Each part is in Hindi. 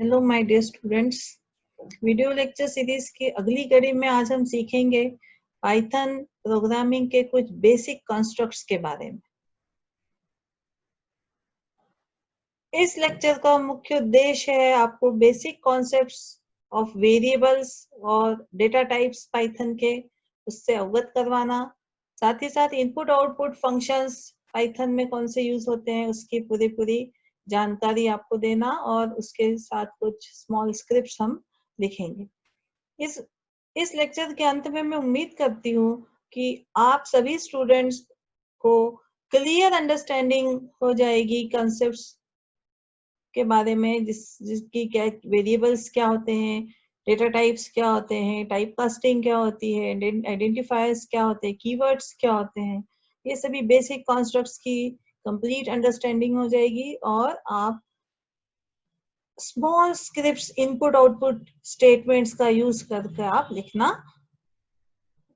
Hello my dear students, video lecture series की अगली कड़ी में आज हम सीखेंगे पाइथन प्रोग्रामिंग के कुछ बेसिक कॉन्स्ट्रक्ट्स के बारे में। इस लेक्चर का मुख्य उद्देश्य है आपको बेसिक कॉन्सेप्ट्स ऑफ वेरिएबल्स और डेटा टाइप्स पाइथन के उससे अवगत करवाना, साथ ही साथ इनपुट आउटपुट फंक्शंस पाइथन में कौन से यूज होते हैं उसकी पूरी जानकारी आपको देना, और उसके साथ कुछ स्मॉल स्क्रिप्ट्स हम लिखेंगे। इस लेक्चर के अंत में मैं उम्मीद करती हूँ कि आप सभी स्टूडेंट्स को क्लियर अंडरस्टैंडिंग हो जाएगी कंसेप्ट्स के बारे में, जिसकी क्या वेरिएबल्स क्या होते हैं, डेटा टाइप्स क्या होते हैं, टाइप कास्टिंग क्या होती है, आइडेंटिफायर्स क्या होते हैं, कीवर्ड्स क्या होते हैं। ये सभी बेसिक कॉन्सेप्ट्स की कंप्लीट अंडरस्टैंडिंग हो जाएगी और आप small scripts, input output statements का यूज करके आप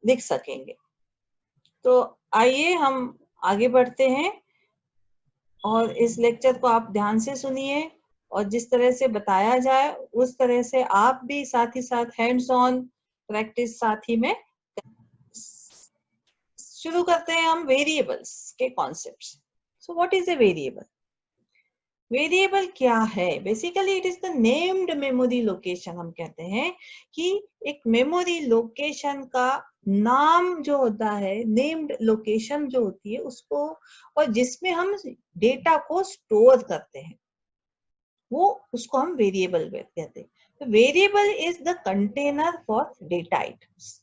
लिख सकेंगे। तो आइए हम आगे बढ़ते हैं और इस लेक्चर को आप ध्यान से सुनिए और जिस तरह से बताया जाए उस तरह से आप भी साथ ही साथ हैंड्स ऑन प्रैक्टिस साथ ही में। शुरू करते हैं हम वेरिएबल्स के concepts. So what is a variable? Variable क्या है? Basically it is the named memory location. हम कहते हैं कि एक मेमोरी लोकेशन का नाम जो होता है, नेम्ड लोकेशन जो होती है उसको, और जिसमें हम डेटा को स्टोर करते हैं, वो उसको हम वेरिएबल कहते हैं। Variable is the container for data items.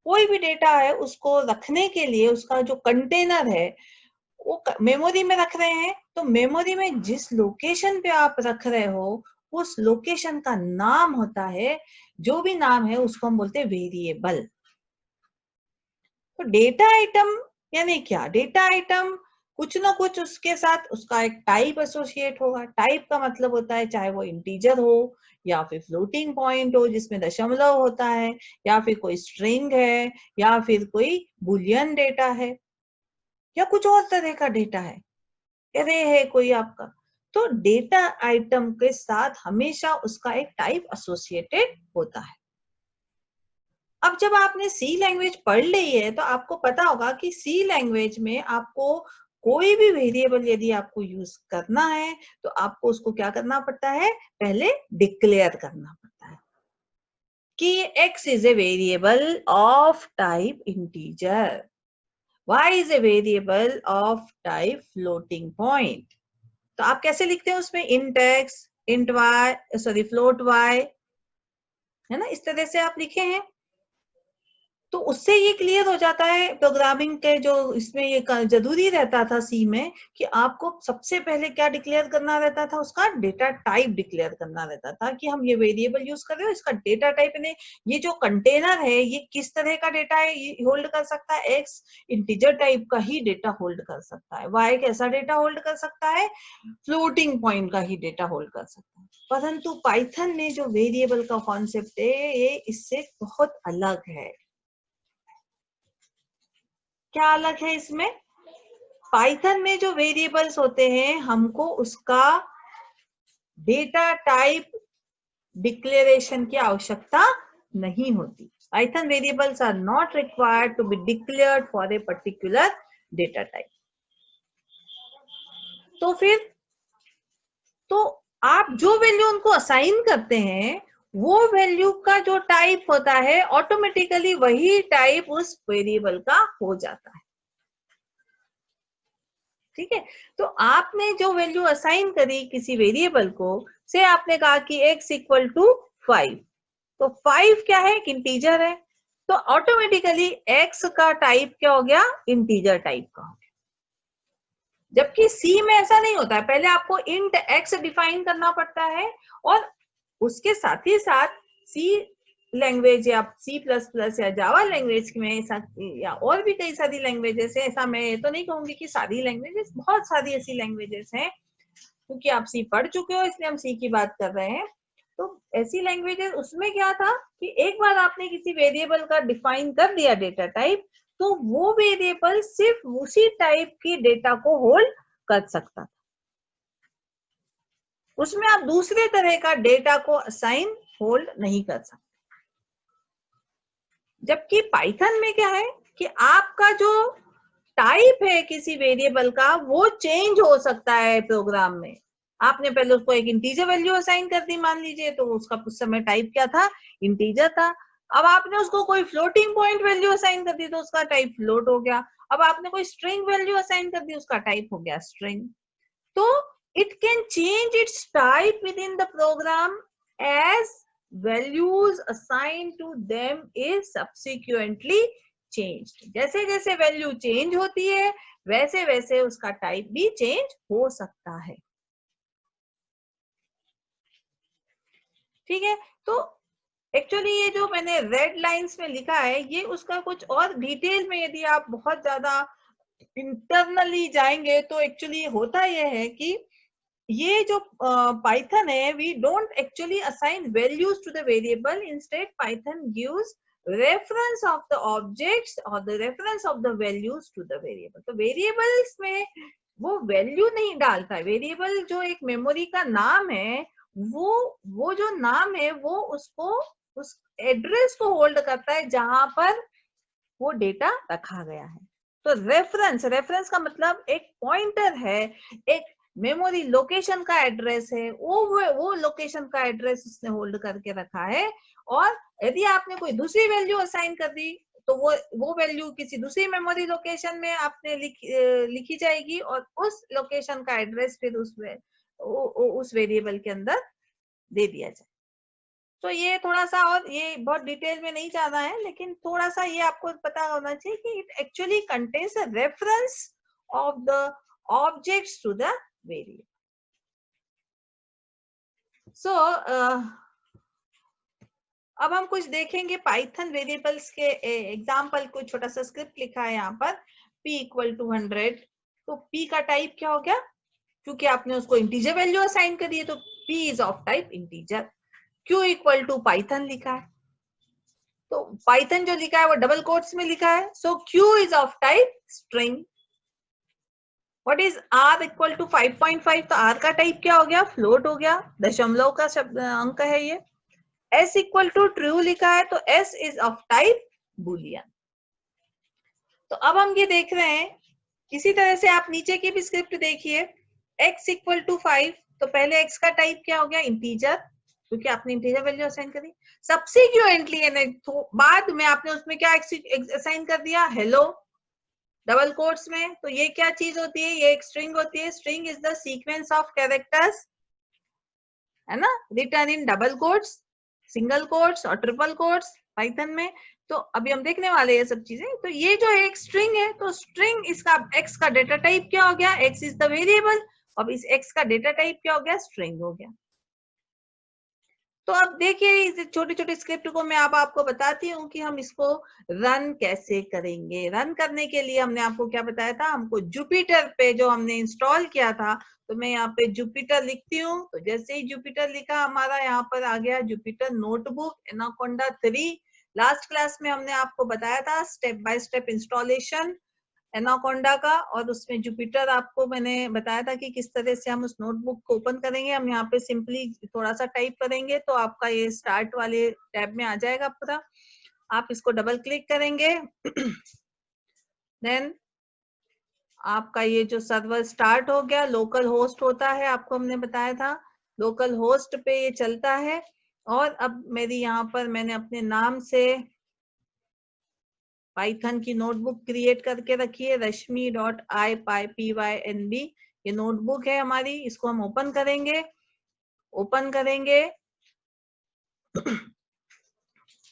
कोई भी डेटा है उसको रखने के लिए उसका जो कंटेनर है वो मेमोरी में रख रहे हैं, तो मेमोरी में जिस लोकेशन पे आप रख रहे हो उस लोकेशन का नाम होता है, जो भी नाम है उसको हम बोलते हैं वेरिएबल। तो डेटा आइटम यानी क्या? डेटा आइटम कुछ ना कुछ उसके साथ उसका एक टाइप एसोसिएट होगा। टाइप का मतलब होता है चाहे वो इंटीजर हो या फिर फ्लोटिंग पॉइंट हो जिसमें दशमलव होता है, या फिर कोई स्ट्रिंग है, या फिर कोई बुलियन डेटा है, या कुछ और तरह का डेटा है, अरे है कोई आपका। तो डेटा आइटम के साथ हमेशा उसका एक टाइप एसोसिएटेड होता है। अब जब आपने सी लैंग्वेज पढ़ ली है तो आपको पता होगा कि सी लैंग्वेज में आपको कोई भी वेरिएबल यदि आपको यूज करना है तो आपको उसको क्या करना पड़ता है? पहले डिक्लेयर करना पड़ता है कि x is a variable of type integer, y is a variable of type floating point. तो आप कैसे लिखते हैं उसमें? Int x, int y, sorry float y, है ना, इस तरह से आप लिखे हैं। तो उससे ये क्लियर हो जाता है प्रोग्रामिंग के जो इसमें ये जरूरी रहता था सी में कि आपको सबसे पहले क्या डिक्लेयर करना रहता था? उसका डेटा टाइप डिक्लेयर करना रहता था कि हम ये वेरिएबल यूज कर रहे हो, इसका डेटा टाइप ने ये जो कंटेनर है ये किस तरह का डेटा है ये होल्ड कर सकता है? एक्स इंटीजर टाइप का ही डेटा होल्ड कर सकता है, वाई कैसा डेटा होल्ड कर सकता है? फ्लोटिंग पॉइंट का ही डेटा होल्ड कर सकता है। परंतु पाइथन में जो वेरिएबल का कॉन्सेप्ट है ये इससे बहुत अलग है। क्या अलग है इसमें? पाइथन में जो वेरिएबल्स होते हैं हमको उसका डेटा टाइप डिक्लेरेशन की आवश्यकता नहीं होती। Python variables are not required to be declared for a particular data type. तो फिर तो आप जो वैल्यू उनको असाइन करते हैं वो वैल्यू का जो टाइप होता है ऑटोमेटिकली वही टाइप उस वेरिएबल का हो जाता है। ठीक है, तो आपने जो वैल्यू असाइन करी किसी वेरिएबल को, से आपने कहा कि x इक्वल टू 5, तो 5 क्या है? एक इंटीजर है, तो ऑटोमेटिकली x का टाइप क्या हो गया? इंटीजर टाइप का हो गया। जबकि सी में ऐसा नहीं होता है, पहले आपको इंट x डिफाइन करना पड़ता है और उसके साथ ही साथ सी लैंग्वेज या C++ या जावा लैंग्वेज में ऐसा, या और भी कई सारी लैंग्वेजेस है, ऐसा मैं ये तो नहीं कहूंगी कि सारी लैंग्वेजेस, बहुत सारी ऐसी लैंग्वेजेस हैं, क्योंकि आप सी पढ़ चुके हो इसलिए हम सी की बात कर रहे हैं। तो ऐसी लैंग्वेजेस उसमें क्या था कि एक बार आपने किसी वेरिएबल का डिफाइन कर दिया डेटा टाइप, तो वो वेरिएबल सिर्फ उसी टाइप की डेटा को होल्ड कर सकता था। उसमें आप दूसरे तरह का डेटा को असाइन होल्ड नहीं कर सकते। जबकि पाइथन में क्या है कि आपका जो टाइप है किसी वेरिएबल का वो चेंज हो सकता है प्रोग्राम में। आपने पहले उसको एक इंटीजर वैल्यू असाइन कर दी मान लीजिए, तो उसका उस समय टाइप क्या था, इंटीजर था। अब आपने उसको कोई फ्लोटिंग पॉइंट वैल्यू असाइन कर दी तो उसका टाइप फ्लोट हो गया। अब आपने कोई स्ट्रिंग वैल्यू असाइन कर दी, उसका टाइप हो गया स्ट्रिंग। तो it can change its type within the program as values assigned to them is subsequently changed. जैसे जैसे वैल्यू चेंज होती है वैसे वैसे उसका टाइप भी चेंज हो सकता है। ठीक है, तो एक्चुअली ये जो मैंने रेड लाइंस में लिखा है ये उसका कुछ और डिटेल में, यदि आप बहुत ज्यादा इंटरनली जाएंगे तो एक्चुअली होता यह है कि ये जो पाइथन है, we don't actually assign values to the variable, instead Python gives reference of the objects और the reference of the values to the variable. तो वेरिएबल्स में वो वैल्यू नहीं डालता है। वेरिएबल जो एक मेमोरी का नाम है, वो जो नाम है वो उसको उस एड्रेस को होल्ड करता है जहां पर वो डेटा रखा गया है। तो रेफरेंस का मतलब एक पॉइंटर है, एक मेमोरी लोकेशन का एड्रेस है, वो लोकेशन का एड्रेस उसने होल्ड करके रखा है। और यदि आपने कोई दूसरी वैल्यू असाइन कर दी तो वो वैल्यू किसी दूसरी मेमोरी लोकेशन में आपने लिखी जाएगी और उस लोकेशन का एड्रेस फिर उस वेरिएबल के अंदर दे दिया जाए। तो ये थोड़ा सा, और ये बहुत डिटेल में नहीं जाना है, लेकिन थोड़ा सा ये आपको पता होना चाहिए कि it actually contains a reference of the objects to the variable. So अब हम कुछ देखेंगे पाइथन वेरिएबल्स के एग्जाम्पल। को छोटा सा स्क्रिप्ट लिखा है यहाँ पर, p इक्वल टू 100। तो p का टाइप क्या हो गया, क्योंकि आपने उसको इंटीजर वैल्यू असाइन करी है तो p is of type integer. q equal to Python लिखा है, तो पाइथन जो लिखा है वो डबल कोट्स में लिखा है, so q is of type string. What is r equal to 5.5, तो r का टाइप क्या हो गया, फ्लोट हो गया, दशमलव का शब्द अंक है ये। s इक्वल टू ट्रू लिखा है तो s is of type Boolean. तो अब हम ये देख रहे हैं, इसी तरह से आप नीचे की भी स्क्रिप्ट देखिए। x इक्वल टू 5, तो पहले x का टाइप क्या हो गया, इंटीजर, क्योंकि आपने इंटीजर वैल्यू असाइन करी। सब्सिक्वेंटली तो बाद में आपने उसमें क्या असाइन कर दिया, हेलो, डबल कोट्स में। तो ये क्या चीज होती है, ये एक स्ट्रिंग होती है। String is the sequence of characters, है ना, रिटर्न इन डबल कोट्स, सिंगल कोट्स और ट्रिपल कोट्स पाइथन में। तो अभी हम देखने वाले हैं सब चीजें। तो ये जो एक स्ट्रिंग है, तो स्ट्रिंग, इसका x का डेटा टाइप क्या हो गया, x इज द वेरिएबल, अब इस x का डेटा टाइप क्या हो गया, स्ट्रिंग हो गया। तो अब देखिए इस छोटी छोटी स्क्रिप्ट को मैं आपको बताती हूँ कि हम इसको रन कैसे करेंगे। रन करने के लिए हमने आपको क्या बताया था, हमको जुपिटर पे जो हमने इंस्टॉल किया था, तो मैं यहाँ पे जुपिटर लिखती हूँ। तो जैसे ही जुपिटर लिखा, हमारा यहाँ पर आ गया Jupyter notebook anaconda 3। Last class में हमने आपको बताया था step by step installation anaconda का, और उसमें जुपिटर आपको मैंने बताया था कि किस तरह से हम उस नोटबुक को ओपन करेंगे। हम यहाँ पे सिंपली थोड़ा सा टाइप करेंगे तो आपका ये स्टार्ट वाले टैब में आ जाएगा पूरा। आप इसको डबल क्लिक करेंगे देन आपका ये जो सर्वर स्टार्ट हो गया, लोकल होस्ट होता है, आपको हमने बताया था लोकल होस्ट पे ये चलता है। और अब मेरी यहाँ पर मैंने अपने नाम से पाइथन की नोटबुक क्रिएट करके रखी है, rashmi.ipynb। ये नोटबुक है हमारी, इसको हम ओपन करेंगे। ओपन करेंगे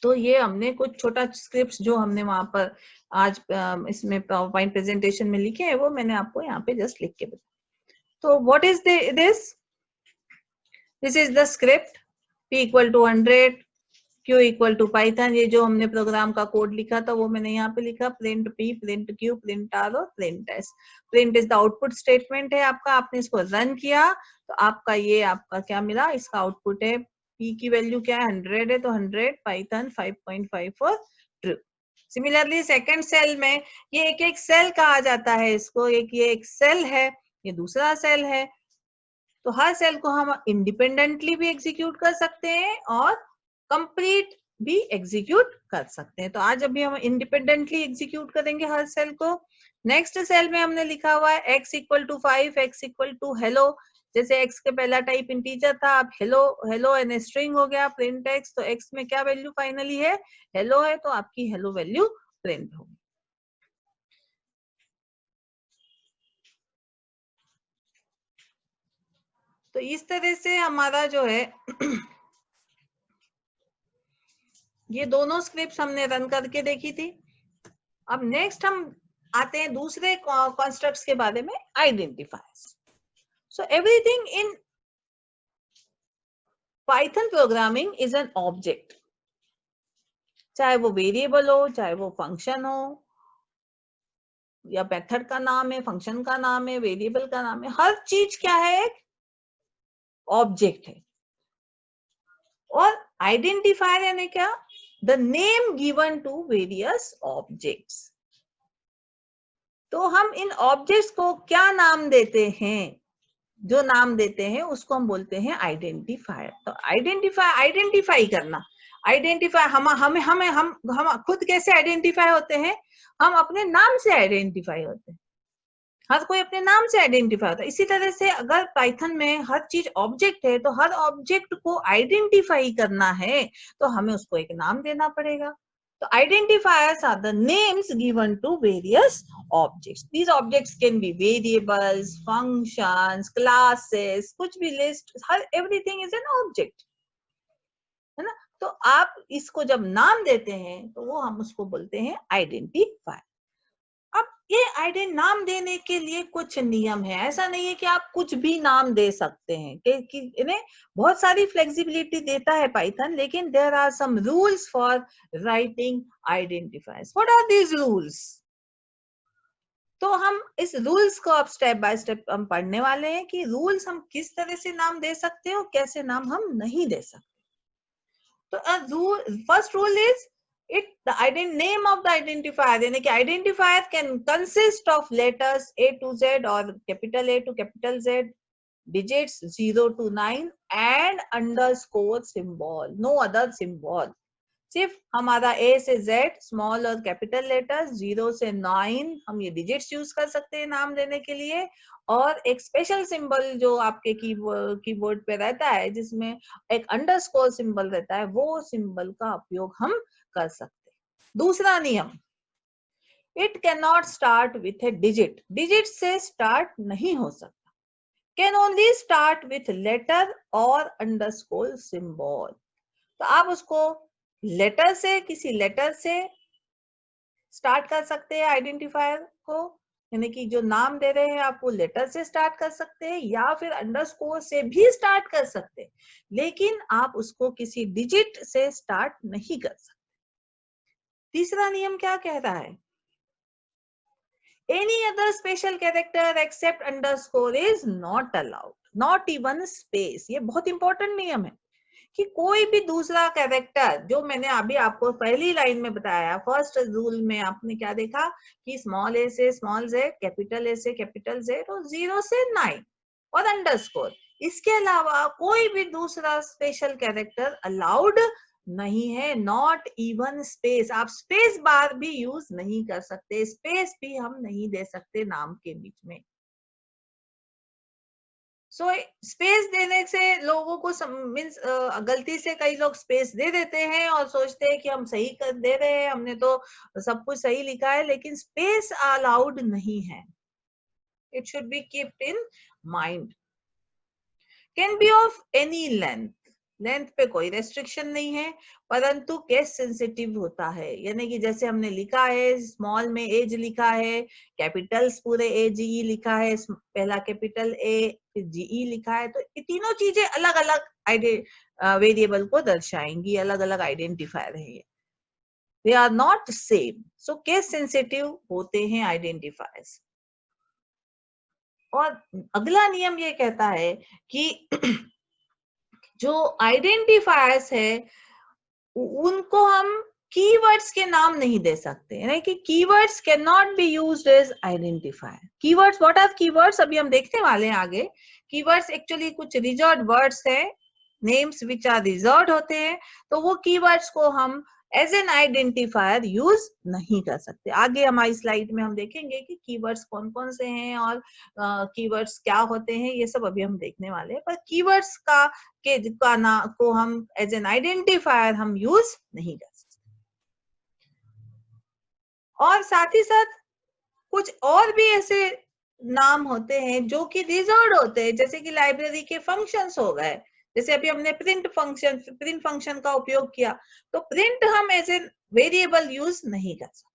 तो ये हमने कुछ छोटा स्क्रिप्ट जो हमने वहां पर आज इसमें पावरपॉइंट प्रेजेंटेशन में लिखे हैं वो मैंने आपको यहाँ पे जस्ट लिख के बताया। तो what is this is the script, p equal to 100, q equal to Python. ये जो हमने प्रोग्राम का कोड लिखा था वो मैंने यहाँ पे लिखा, print p, print q, print r और print s। Print is the output statement है आपका। आपने इसको रन किया तो आपका ये आपका क्या मिला, इसका आउटपुट है p की वैल्यू क्या है, 100 है, तो 100 Python 5.54 true. Similarly second cell में, ये एक सेल कहा जाता है इसको, ये एक सेल है, ये दूसरा सेल है। तो हर सेल को हम इंडिपेंडेंटली भी एग्जीक्यूट कर सकते हैं और कंप्लीट भी एग्जीक्यूट कर सकते हैं। तो आज अभी हम इंडिपेंडेंटली एग्जीक्यूट करेंगे हर सेल को। नेक्स्ट सेल में हमने लिखा हुआ है x equal to 5, x equal to hello. जैसे x के पहला टाइप इंटीजर था, अब हेलो हेलो एंड स्ट्रिंग हो गया प्रिंट x, तो x में क्या वैल्यू फाइनली है, हेलो है, तो आपकी हेलो वैल्यू प्रिंट होगी। तो इस तरह से हमारा जो है ये दोनों स्क्रिप्ट्स हमने रन करके देखी थी। अब नेक्स्ट हम आते हैं दूसरे कॉन्स्ट्रक्ट्स के बारे में, identifiers. So everything in Python programming is an object, चाहे वो वेरिएबल हो, चाहे वो फंक्शन हो, या मेथड का नाम है, फंक्शन का नाम है, वेरिएबल का नाम है, हर चीज क्या है, एक ऑब्जेक्ट है। और आइडेंटिफायर यानी क्या, the name given to various objects. तो हम इन ऑब्जेक्ट्स को क्या नाम देते हैं, जो नाम देते हैं उसको हम बोलते हैं आइडेंटिफायर। तो आइडेंटिफाई करना, आइडेंटिफाई हम खुद कैसे आइडेंटिफाई होते हैं, हम अपने नाम से आइडेंटिफाई होते हैं। हर कोई अपने नाम से आइडेंटिफाई होता है। इसी तरह से अगर पाइथन में हर चीज ऑब्जेक्ट है, तो हर ऑब्जेक्ट को आइडेंटिफाई करना है तो हमें उसको एक नाम देना पड़ेगा। So identifiers are the names given to various objects. These objects can be variables, functions, classes, कुछ भी list, her everything is an object, है ना। तो आप इसको जब नाम देते हैं तो वो हम उसको बोलते हैं आइडेंटिफायर। अब ये नाम देने के लिए कुछ नियम है, ऐसा नहीं है कि आप कुछ भी नाम दे सकते हैं, कि इन्हें बहुत सारी फ्लेक्सिबिलिटी देता है पाइथन, लेकिन there are some rules for writing identifiers. What are these rules? तो हम इस रूल्स को अब स्टेप बाय स्टेप हम पढ़ने वाले हैं कि रूल्स हम किस तरह से नाम दे सकते हैं और कैसे नाम हम नहीं दे सकते। तो first rule is the name of the identifier, यानी कि identifier can consist of letters A to Z or capital A to capital Z, digits 0 to 9 and underscore symbol, no other symbol। सिर्फ हमारा A से Z स्मॉल और कैपिटल लेटर्स, 0 से 9 हम ये डिजिट्स यूज कर सकते हैं नाम देने के लिए, और एक स्पेशल सिंबल जो आपके कीबोर्ड पे रहता है जिसमें एक अंडरस्कोर सिंबल रहता है, वो सिंबल का उपयोग हम कर सकते हैं। दूसरा नियम, it can not start with a digit, digit से स्टार्ट नहीं हो सकता, can only start with letter और अंडरस्कोर सिंबल। तो आप उसको लेटर से, किसी लेटर से स्टार्ट कर सकते हैं आइडेंटिफायर को, यानी कि जो नाम दे रहे हैं आप वो लेटर से स्टार्ट कर सकते हैं या फिर अंडरस्कोर से भी स्टार्ट कर सकते हैं, लेकिन आप उसको किसी डिजिट से स्टार्ट नहीं कर सकते। तीसरा नियम क्या कह रहा है, any other special character except underscore is not allowed, not even space. ये बहुत इंपॉर्टेंट नियम है कि कोई भी दूसरा कैरेक्टर, जो मैंने अभी आपको पहली लाइन में बताया, फर्स्ट रूल में आपने क्या देखा कि स्मॉल ए से स्मॉल जेड, कैपिटल ए से कैपिटल जेड और 0 से 9 और अंडरस्कोर, इसके अलावा कोई भी दूसरा स्पेशल कैरेक्टर अलाउड नहीं है, नॉट इवन स्पेस। आप स्पेस बार भी यूज नहीं कर सकते, स्पेस भी हम नहीं दे सकते नाम के बीच में। स्पेस देने से लोगों को मीन्स गलती से कई लोग स्पेस दे देते हैं और सोचते हैं कि हम सही कर दे रहे हैं, हमने तो सब कुछ सही लिखा है, लेकिन स्पेस अलाउड नहीं है। It should be keeped in mind. Can be of any length, length पे कोई रेस्ट्रिक्शन नहीं है, परंतु केस सेंसिटिव होता है, यानी कि जैसे हमने लिखा है स्मॉल में एज लिखा है, कैपिटल्स पूरे ए जी ई लिखा है, पहला कैपिटल ए फिर जीई लिखा है, तो ये तीनों चीजें अलग अलग वेरिएबल को दर्शाएंगी, अलग अलग आइडेंटिफायर है, they are not same. So case sensitive होते हैं आइडेंटिफायर्स। और अगला नियम ये कहता है कि जो आइडेंटिफायर्स है उनको हम कीवर्ड्स के नाम नहीं दे सकते, यानी कि keywords can not be used as identifier. Keywords, what are keywords, अभी हम देखने वाले हैं आगे। कीवर्ड्स एक्चुअली कुछ रिजर्व्ड वर्ड्स है, नेम्स विच आर रिजर्व्ड होते हैं, तो वो कीवर्ड्स को हम एज एन आइडेंटिफायर यूज नहीं कर सकते। आगे हमारी स्लाइड में हम देखेंगे कि कीवर्ड्स कौन कौन से हैं और कीवर्ड्स क्या होते हैं, ये सब अभी हम देखने वाले हैं। पर कीवर्ड्स का नाम को हम एज एन आइडेंटिफायर हम यूज नहीं कर सकते। और साथ ही साथ कुछ और भी ऐसे नाम होते हैं जो कि रिजर्व्ड होते हैं, जैसे कि लाइब्रेरी के फंक्शंस हो गए। जैसे अभी हमने प्रिंट फंक्शन का उपयोग किया, तो प्रिंट हम एज ए वेरिएबल यूज नहीं कर सकते।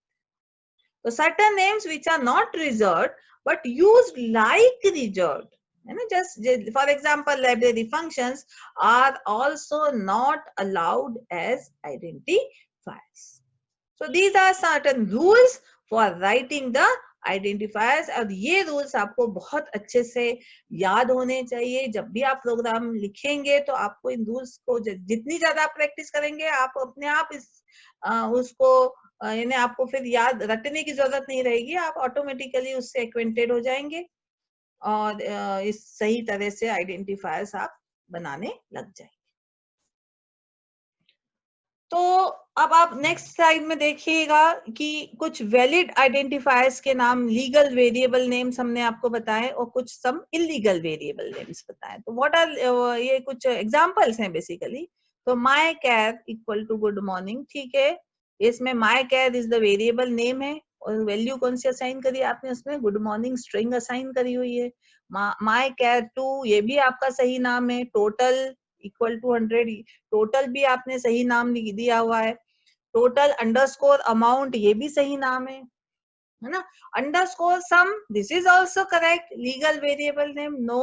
तो certain names which are not reserved but used like reserved, है ना, just for example library functions are also not allowed as identifiers. So these are certain rules for writing the identifiers, और ये रूल्स आपको बहुत अच्छे से याद होने चाहिए। जब भी आप प्रोग्राम लिखेंगे तो आपको इन रूल्स को जितनी ज्यादा आप प्रैक्टिस करेंगे, आप अपने आप उसको यानी आपको फिर याद रटने की जरूरत नहीं रहेगी, आप ऑटोमेटिकली उससे एक्वेंटेड हो जाएंगे और इस सही तरह से आइडेंटिफायर्स आप बनाने लग जाएंगे। तो अब आप नेक्स्ट स्लाइड में देखिएगा कि कुछ वैलिड आइडेंटिफायर्स के नाम, लीगल वेरिएबल नेम्स हमने आपको बताए और कुछ सम इलीगल वेरिएबल नेम्स बताए। तो व्हाट आर, ये कुछ एग्जांपल्स हैं बेसिकली। तो my car equal to good morning, ठीक है, इसमें my car is the variable name है और वैल्यू कौन सी असाइन करी आपने, उसमें गुड मॉर्निंग स्ट्रिंग असाइन करी हुई है। माय कैर टू, ये भी आपका सही नाम है। टोटल इक्वल टू 100, टोटल भी आपने सही नाम दिया हुआ है। टोटल अंडरस्कोर अमाउंट, ये भी सही नाम है ना। Underscore sum, this is also correct, legal variable name, no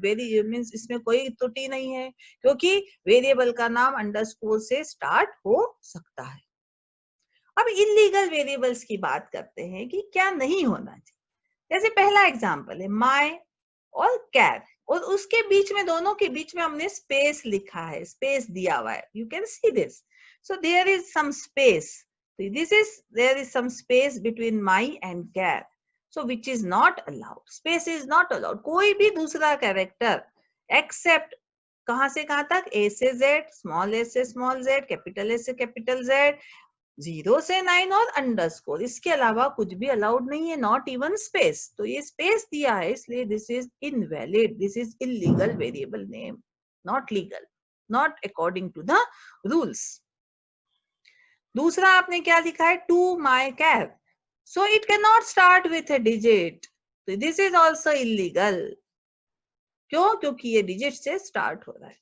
very means इसमें कोई त्रुटि नहीं है, क्योंकि वेरिएबल का नाम अंडरस्कोर से स्टार्ट हो सकता है। अब इलीगल वेरिएबल्स की बात करते हैं कि क्या नहीं होना चाहिए। जैसे पहला एग्जांपल है माय और कैर, और उसके बीच में, दोनों के बीच में हमने स्पेस लिखा है, स्पेस दिया हुआ है, you can see this. So there is some space, this is, there is some space between my and car, so which is not allowed, space is not allowed. कोई भी दूसरा कैरेक्टर एक्सेप्ट कहां से कहां तक, ए से जेड, स्मॉल ए से स्मॉल जेड, कैपिटल ए से कैपिटल जेड, 0 से 9 और अंडरस्कोर, इसके अलावा कुछ भी अलाउड नहीं है, नॉट इवन स्पेस। तो ये स्पेस दिया है, इसलिए this is invalid, this is illegal variable name, not legal, not according to the rules. दूसरा आपने क्या लिखा है, two my car, so it can not start with a digit, तो दिस इज ऑल्सो इलीगल। क्यों? क्योंकि ये डिजिट से स्टार्ट हो रहा है।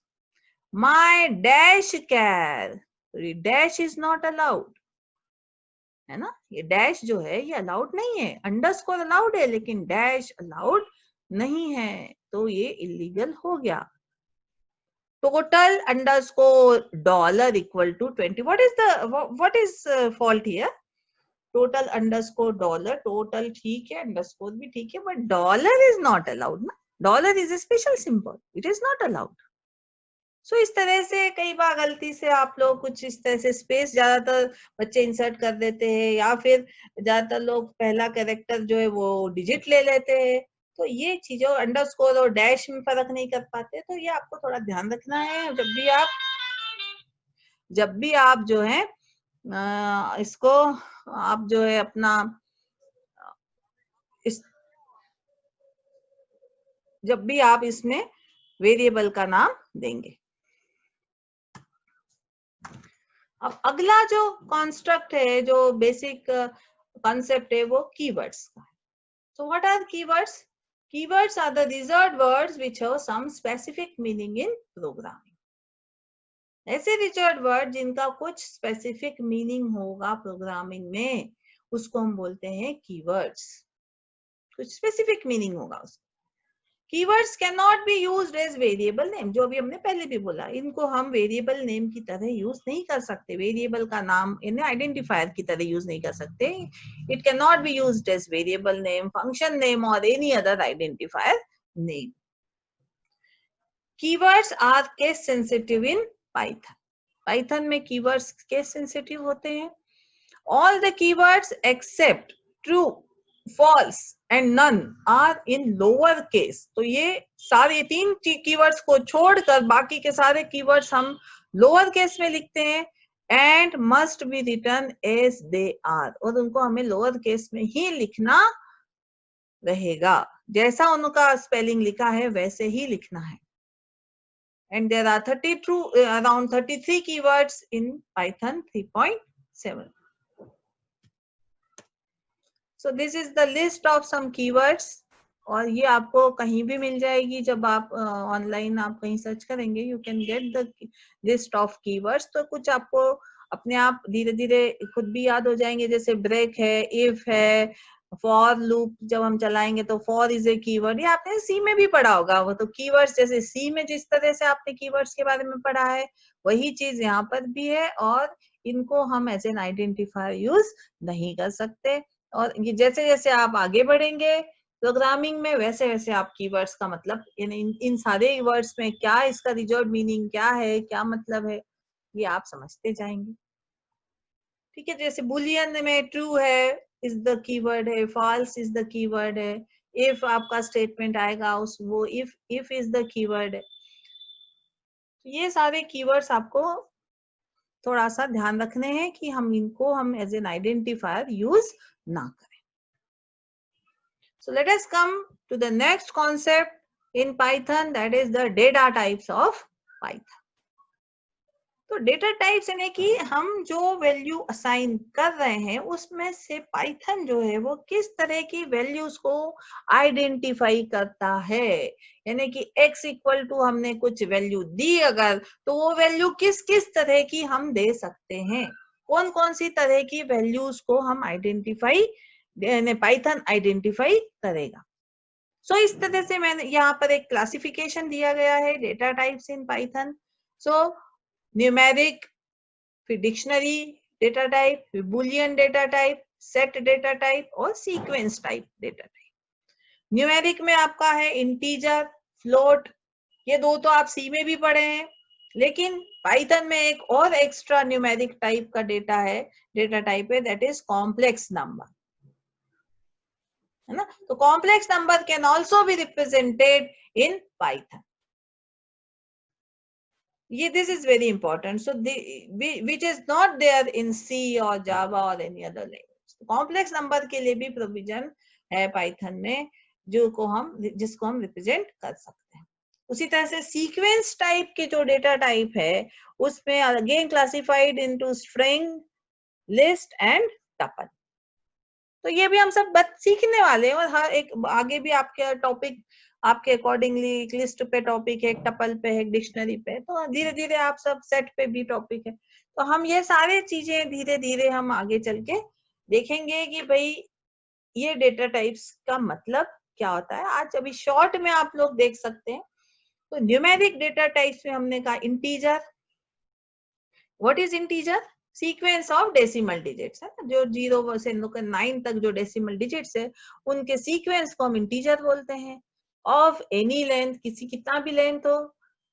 My dash car, dash is not allowed, है ना, ये डैश जो है ये अलाउड नहीं है। अंडरस्कोर अलाउड है लेकिन डैश अलाउड नहीं है, तो ये इलीगल हो गया। Total underscore dollar equal to 20, what is fault here? Total underscore dollar, total ठीक है, अंडरस्कोर भी ठीक है, but dollar is not allowed ना, dollar is a special symbol, it is not allowed. So इस तरह से कई बार गलती से आप लोग कुछ इस तरह से स्पेस ज्यादातर बच्चे इंसर्ट कर देते हैं, या फिर ज्यादातर लोग पहला कैरेक्टर जो है वो डिजिट ले लेते हैं, तो ये चीजों अंडरस्कोर और डैश में फर्क नहीं कर पाते। तो ये आपको थोड़ा ध्यान रखना है जब भी आप जो है इसको आप जो है अपना इस जब भी आप इसमें वेरिएबल का नाम देंगे। अब अगला जो कॉन्स्ट्रक्ट है, जो बेसिक कॉन्सेप्ट है, वो कीवर्ड्स का। So what are keywords? Keywords are the reserved words which have some specific meaning in programming. ऐसे रिजर्व्ड वर्ड जिनका कुछ स्पेसिफिक मीनिंग होगा प्रोग्रामिंग में, उसको हम बोलते हैं कीवर्ड्स। कुछ स्पेसिफिक मीनिंग होगा उसका। Keywords can not be used as variable name, जो अभी हमने पहले भी बोला, इनको हम वेरिएबल नेम की तरह यूज नहीं कर सकते, वेरिएबल का नाम इन्हें आइडेंटिफायर की तरह यूज नहीं कर सकते। It can not be used as variable name, function name और any other identifier name. Keywords are case sensitive in Python. Python में कीवर्ड्स केस सेंसिटिव होते हैं। All the keywords except true, false and none are in lower case. तो ये सारे 3 कीवर्ड्स को छोड़कर बाकी के सारे कीवर्ड्स हम लोअर केस में लिखते हैं। And must be written as they are, और उनको हमें लोअर केस में ही लिखना रहेगा, जैसा उनका स्पेलिंग लिखा है वैसे ही लिखना है। And there are around 33 keywords in Python 3.7. So this is the list of some keywords, और ये आपको कहीं भी मिल जाएगी जब आप ऑनलाइन आप कहीं सर्च करेंगे, you can get the list of keywords. तो कुछ आपको अपने आप धीरे धीरे खुद भी याद हो जाएंगे, जैसे ब्रेक है, इफ है, फॉर लूप जब हम चलाएंगे तो फॉर इज ए कीवर्ड, ये आपने सी में भी पढ़ा होगा। वो तो कीवर्ड्स जैसे सी में जिस तरह से आपने कीवर्ड्स के बारे में पढ़ा है वही चीज यहाँ पर भी है, और इनको हम एज एन आइडेंटिफायर यूज नहीं कर सकते। और ये जैसे जैसे आप आगे बढ़ेंगे प्रोग्रामिंग में वैसे वैसे आप कीवर्ड्स का मतलब इन सारे वर्ड्स में क्या इसका रिजर्व मीनिंग क्या है, क्या मतलब है, ये आप समझते जाएंगे। ठीक है, जैसे बुलियन में ट्रू है इज द कीवर्ड है, फॉल्स इज द कीवर्ड है, इफ आपका स्टेटमेंट आएगा उस वो इफ इज द कीवर्ड है। ये सारे कीवर्ड्स आपको थोड़ा सा ध्यान रखने हैं कि हम इनको हम एज एन आइडेंटिफायर यूज ना करें। So let us come to the next concept in Python, that is the data types of Python. तो डेटा टाइप्स यानी कि हम जो वैल्यू असाइन कर रहे हैं उसमें से पाइथन जो है वो किस तरह की वैल्यूज को आइडेंटिफाई करता है। यानी कि x इक्वल टू हमने कुछ वैल्यू दी अगर, तो वो वैल्यू किस किस तरह की हम दे सकते हैं, कौन कौन सी तरह की वैल्यूज को हम आइडेंटिफाई पाइथन आइडेंटिफाई करेगा। सो इस तरह से मैंने यहाँ पर एक क्लासिफिकेशन दिया गया है data types in Python. So numeric, फिर डिक्शनरी डेटा टाइप, फिर boolean data type, set data type और sequence type data type. Numeric में आपका है इंटीजर, फ्लोट, ये दो तो आप सी में भी पढ़े हैं, लेकिन पाइथन में एक और एक्स्ट्रा न्यूमेरिक टाइप का डेटा टाइप है, दैट इज कॉम्प्लेक्स नंबर, है ना। तो complex number can also be represented in Python. ये this is very important, so which is not there in C और जावा और any other language. Complex number के लिए भी प्रोविजन है पाइथन में जिसको हम रिप्रेजेंट कर सकते हैं। उसी तरह से सीक्वेंस टाइप के जो डेटा टाइप है उसमें again classified into string, list and tuple. तो ये भी हम सब सीखने वाले हैं, और हर एक आगे भी आपके टॉपिक आपके अकॉर्डिंगली एक लिस्ट पे टॉपिक है, एक टपल पे है, एक डिक्शनरी पे, तो धीरे धीरे आप सब सेट पे भी टॉपिक है। तो हम ये सारे चीजें धीरे धीरे हम आगे चल के देखेंगे कि भाई ये डेटा टाइप्स का मतलब क्या होता है। आज अभी शॉर्ट में आप लोग देख सकते हैं। तो न्यूमेरिक डेटा टाइप्स में हमने कहा integer. What is integer? Sequence of decimal digits है, जो 0 से 9 तक जो डेसिमल डिजिट्स है उनके सीक्वेंस को हम इंटीजर बोलते हैं। ऑफ एनी लेंथ, किसी कितना भी लेंथ हो,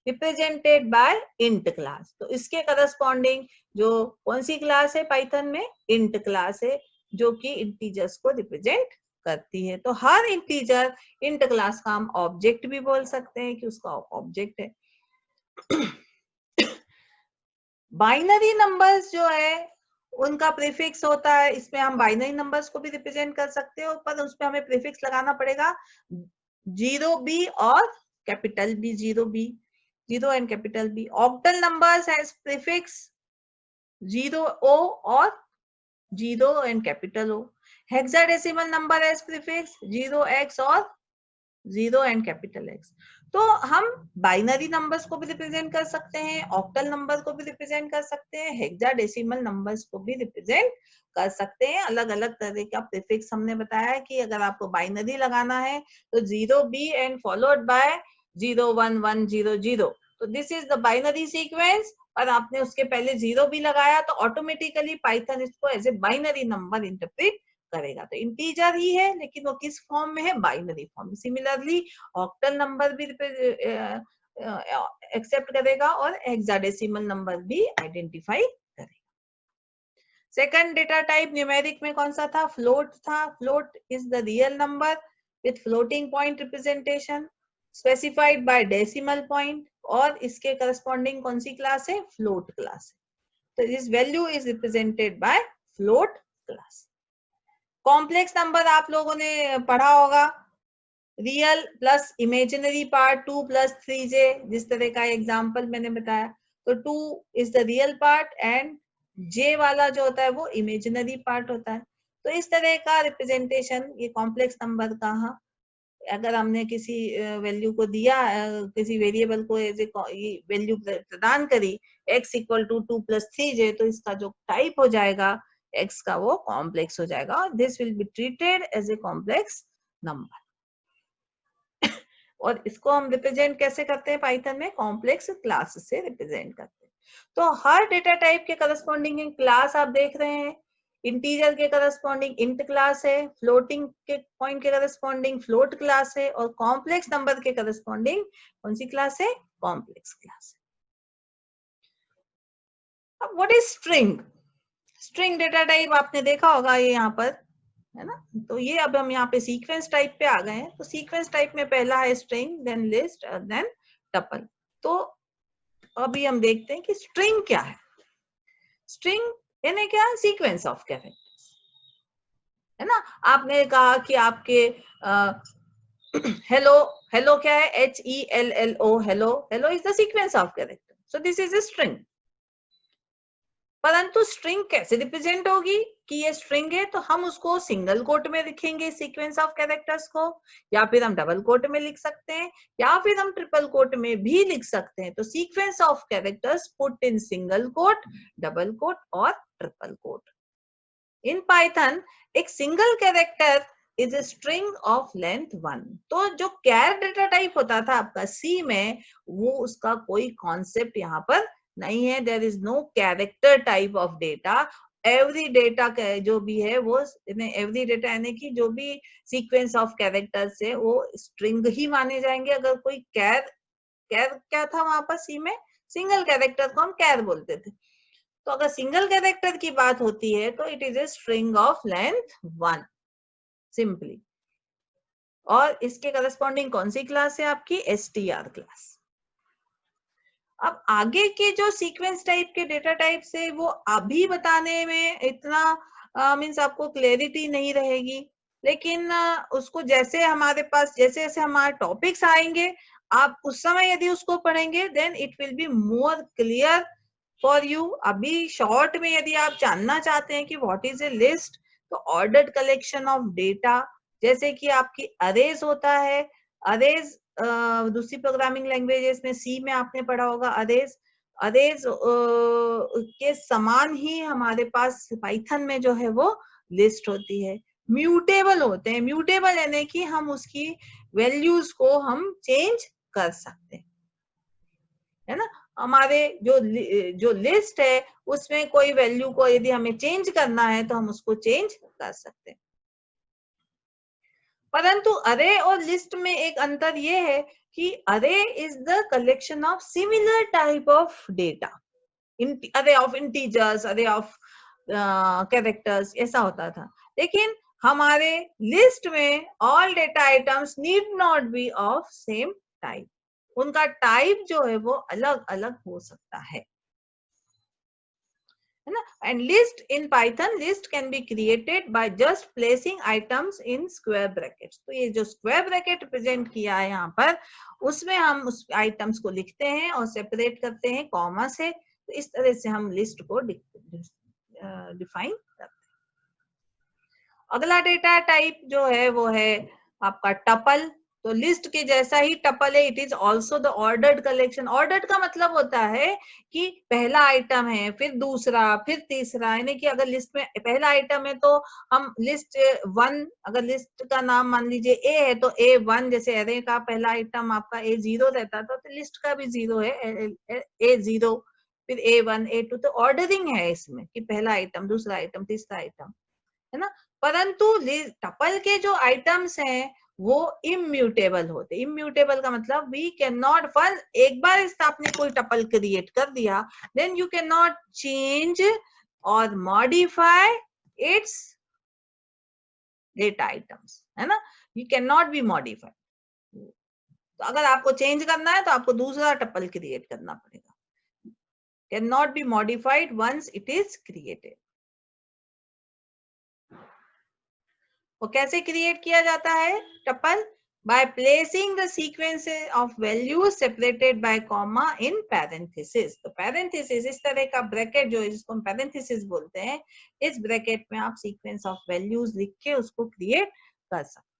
रिप्रेजेंटेड बाय इंट क्लास। तो इसके करस्पॉन्डिंग जो कौन सी क्लास है पाइथन में? इंट क्लास है, जो कि इंटीजर्स को रिप्रेजेंट करती है। तो हर इंटीजर इंट क्लास का हम ऑब्जेक्ट भी बोल सकते हैं कि उसका ऑब्जेक्ट है। बाइनरी नंबर्स जो है उनका प्रीफिक्स होता है, इसमें हम बाइनरी नंबर्स को भी रिप्रेजेंट कर सकते हो, पर उसमें हमें प्रीफिक्स लगाना पड़ेगा 0B और capital B, 0B, 0 and capital B। Octal numbers has prefix 0O और 0 and capital O। Hexadecimal number has prefix 0X और 0 एंड कैपिटल X। तो हम बाइनरी नंबर्स को भी रिप्रेजेंट कर सकते हैं, ऑक्टल नंबर को भी रिप्रेजेंट कर सकते हैं, हेक्साडेसिमल नंबर्स को भी रिप्रेजेंट कर सकते हैं। अलग अलग तरह का प्रीफिक्स हमने बताया कि अगर आपको बाइनरी लगाना है तो 0B एंड फॉलोड बाय 01100। तो this is the binary sequence, और आपने उसके पहले 0B लगाया तो ऑटोमेटिकली पाइथन इसको as a binary number interpret करेगा। तो इंटीजर ही है लेकिन वो किस फॉर्म में है? Binary form. Similarly octal number भी एक्सेप्ट करेगा और हेक्साडेसिमल नंबर भी आइडेंटिफाई करेगा। सेकंड डेटा टाइप न्यूमेरिक में कौन सा था? फ्लोट था। Float is the real number with floating point representation specified by decimal point, और इसके करस्पॉन्डिंग कौन सी क्लास है? फ्लोट क्लास है। तो this value is represented by float class. Complex number आप लोगों ने पढ़ा होगा, real plus imaginary part 2 + 3j, जिस तरह का एग्जांपल मैंने बताया। तो 2 is the real part and j वाला जो होता है वो इमेजिनरी पार्ट होता है। तो इस तरह का रिप्रेजेंटेशन ये कॉम्प्लेक्स नंबर का, अगर हमने किसी वैल्यू को दिया, किसी वेरिएबल को एज ए वैल्यू प्रदान करी x = 2 + 3j, तो इसका जो टाइप हो जाएगा x का वो कॉम्प्लेक्स हो जाएगा। This will be treated as a complex number. और इसको हम रिप्रेजेंट कैसे करते हैं पाइथन में? कॉम्प्लेक्स क्लास से रिप्रेजेंट करते हैं। तो हर डेटा टाइप के करस्पॉन्डिंग क्लास आप देख रहे हैं। इंटीजर के करस्पॉन्डिंग इंट क्लास है, फ्लोटिंग के पॉइंट के करस्पॉन्डिंग फ्लोट क्लास है, और कॉम्प्लेक्स नंबर के करस्पॉन्डिंग कौन सी क्लास है? कॉम्प्लेक्स क्लास है। अब what is string? String data type आपने देखा होगा ये यहाँ पर, है ना? तो ये अब हम यहाँ पे सीक्वेंस टाइप पे आ गए हैं। तो सीक्वेंस टाइप में पहला है string, then list, then tuple. तो अभी हम देखते हैं कि स्ट्रिंग क्या है। स्ट्रिंग यानी क्या? सीक्वेंस ऑफ कैरेक्टर्स, है ना? आपने कहा कि आपके हेलो, हेलो क्या है? HELLO, hello. Hello is the sequence of character, so this is a string. परंतु स्ट्रिंग कैसे रिप्रेजेंट होगी कि ये स्ट्रिंग है? तो हम उसको सिंगल कोट में लिखेंगे सीक्वेंस ऑफ कैरेक्टर्स को, या फिर हम डबल कोट में लिख सकते हैं, या फिर हम ट्रिपल कोट में भी लिख सकते हैं। तो sequence of characters put in single quote, double quote और ट्रिपल कोट। इन पाइथन एक single character is a string of length 1। तो जो कैर डेटा टाइप होता था आपका सी में, वो उसका कोई कॉन्सेप्ट यहाँ पर नहीं है। There is no character type of data. Every data जो भी है वो, एवरी डेटा यानी कि जो भी सीक्वेंस ऑफ कैरेक्टर्स है वो स्ट्रिंग ही माने जाएंगे। अगर कोई कैर, कैर क्या था वहां पर सी में? सिंगल कैरेक्टर को हम कैर बोलते थे। तो अगर सिंगल कैरेक्टर की बात होती है तो it is a string of length 1 simply. और इसके करस्पॉन्डिंग कौन सी क्लास है आपकी? str class. अब आगे के जो सीक्वेंस टाइप के डेटा टाइप से वो अभी बताने में इतना मीन्स आपको क्लैरिटी नहीं रहेगी, लेकिन उसको जैसे हमारे पास जैसे जैसे हमारे टॉपिक्स आएंगे, आप उस समय यदि उसको पढ़ेंगे then it will be more clear for you. अभी शॉर्ट में यदि आप जानना चाहते हैं कि व्हाट इज ए लिस्ट, तो ऑर्डर्ड कलेक्शन ऑफ डेटा, जैसे कि आपकी अरेज होता है। अरेज दूसरी प्रोग्रामिंग लैंग्वेजेस में सी में आपने पढ़ा होगा अरेज। अरेज के समान ही हमारे पास पाइथन में जो है वो लिस्ट होती है। म्यूटेबल होते हैं। म्यूटेबल यानी कि हम उसकी वैल्यूज को हम चेंज कर सकते हैं, है ना? हमारे जो लिस्ट है उसमें कोई वैल्यू को यदि हमें चेंज करना है तो हम उसको चेंज कर सकते हैं। परंतु अरे और लिस्ट में एक अंतर ये है कि अरे is the collection of similar type of data. अरे ऑफ इंटीजर्स, अरे ऑफ कैरेक्टर्स, ऐसा होता था। लेकिन हमारे लिस्ट में all data items need not be of same type. उनका टाइप जो है वो अलग अलग हो सकता है ना? And list in Python, list can be created by just placing items in square brackets. तो ये जो स्क्वायर ब्रैकेट प्रेजेंट किया है यहाँ पर, उसमें हम उस आइटम्स को लिखते हैं और सेपरेट करते हैं कॉमा से। तो इस तरह से हम लिस्ट को डिफाइन करते हैं। अगला डेटा टाइप जो है वो है आपका टपल। तो लिस्ट के जैसा ही टपल है, it is also the ordered collection. Ordered का मतलब होता है कि पहला आइटम है, फिर दूसरा, फिर तीसरा। यानी कि अगर लिस्ट में पहला आइटम है तो हम लिस्ट 1, अगर लिस्ट का नाम मान लीजिए ए है तो A1, जैसे एरे का पहला आइटम आपका A0 रहता था तो लिस्ट का भी 0 है, A0, फिर A1, A2। तो ऑर्डरिंग है इसमें कि पहला आइटम, दूसरा आइटम, तीसरा आइटम, है ना? परंतु टपल के जो आइटम्स हैं वो इम्यूटेबल होते। इम्यूटेबल का मतलब वी कैन नॉट, फर्स्ट एक बार इस आपने कोई टपल क्रिएट कर दिया, then you can not change और मॉडिफाई इट्स डेटा आइटम्स, है ना, you can not be modified. तो अगर आपको चेंज करना है तो आपको दूसरा टपल क्रिएट करना पड़ेगा, can not be modified once it is created. वो कैसे क्रिएट किया जाता है tuple? By placing the sequences of values separated by comma in parenthesis। तो parenthesis इस तरह का ब्रैकेट जो है जिसको हम parenthesis बोलते हैं, इस ब्रैकेट में आप sequence of values लिख के उसको क्रिएट कर सकते हैं।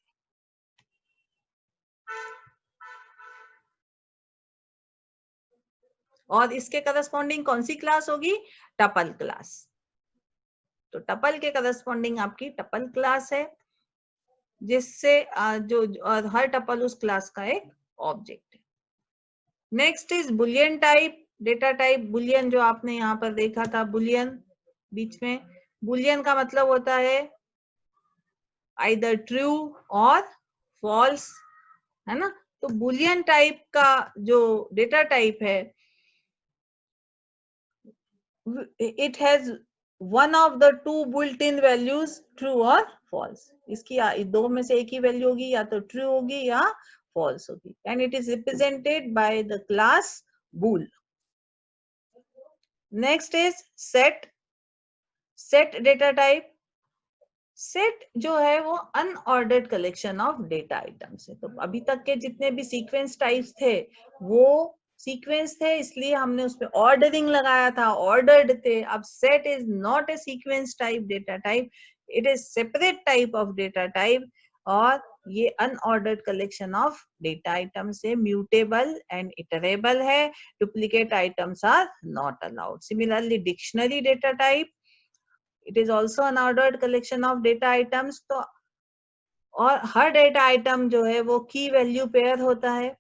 और इसके करस्पॉन्डिंग कौन सी क्लास होगी? Tuple class. तो टपल के करस्पॉन्डिंग आपकी टपल क्लास है, जिससे जो और हर टपल उस क्लास का एक ऑब्जेक्ट है। Next is Boolean type, data type Boolean, जो आपने यहाँ पर देखा था बुलियन बीच में। बुलियन का मतलब होता है आइदर ट्रू और फॉल्स, है ना। तो बुलियन टाइप का जो डेटा टाइप है, it has one of the two built in values, true और फॉल्स। इसकी दो में से एक ही वैल्यू होगी, या तो ट्रू होगी या फॉल्स होगी, and it is represented by the class bool। Next is set, set data type. Set जो है वो unordered collection of data items है। तो अभी तक के जितने भी सीक्वेंस टाइप्स थे वो सीक्वेंस थे, इसलिए हमने उसमें ऑर्डरिंग लगाया था, ऑर्डर्ड थे। अब set is not a sequence type data type, it is separate type of data type, और ये unordered collection of data items है, म्यूटेबल एंड इटरेबल है, duplicate items are not allowed. Similarly dictionary data type, it is also an ordered collection of data items। तो और हर डेटा आइटम जो है वो की वैल्यू पेयर होता है,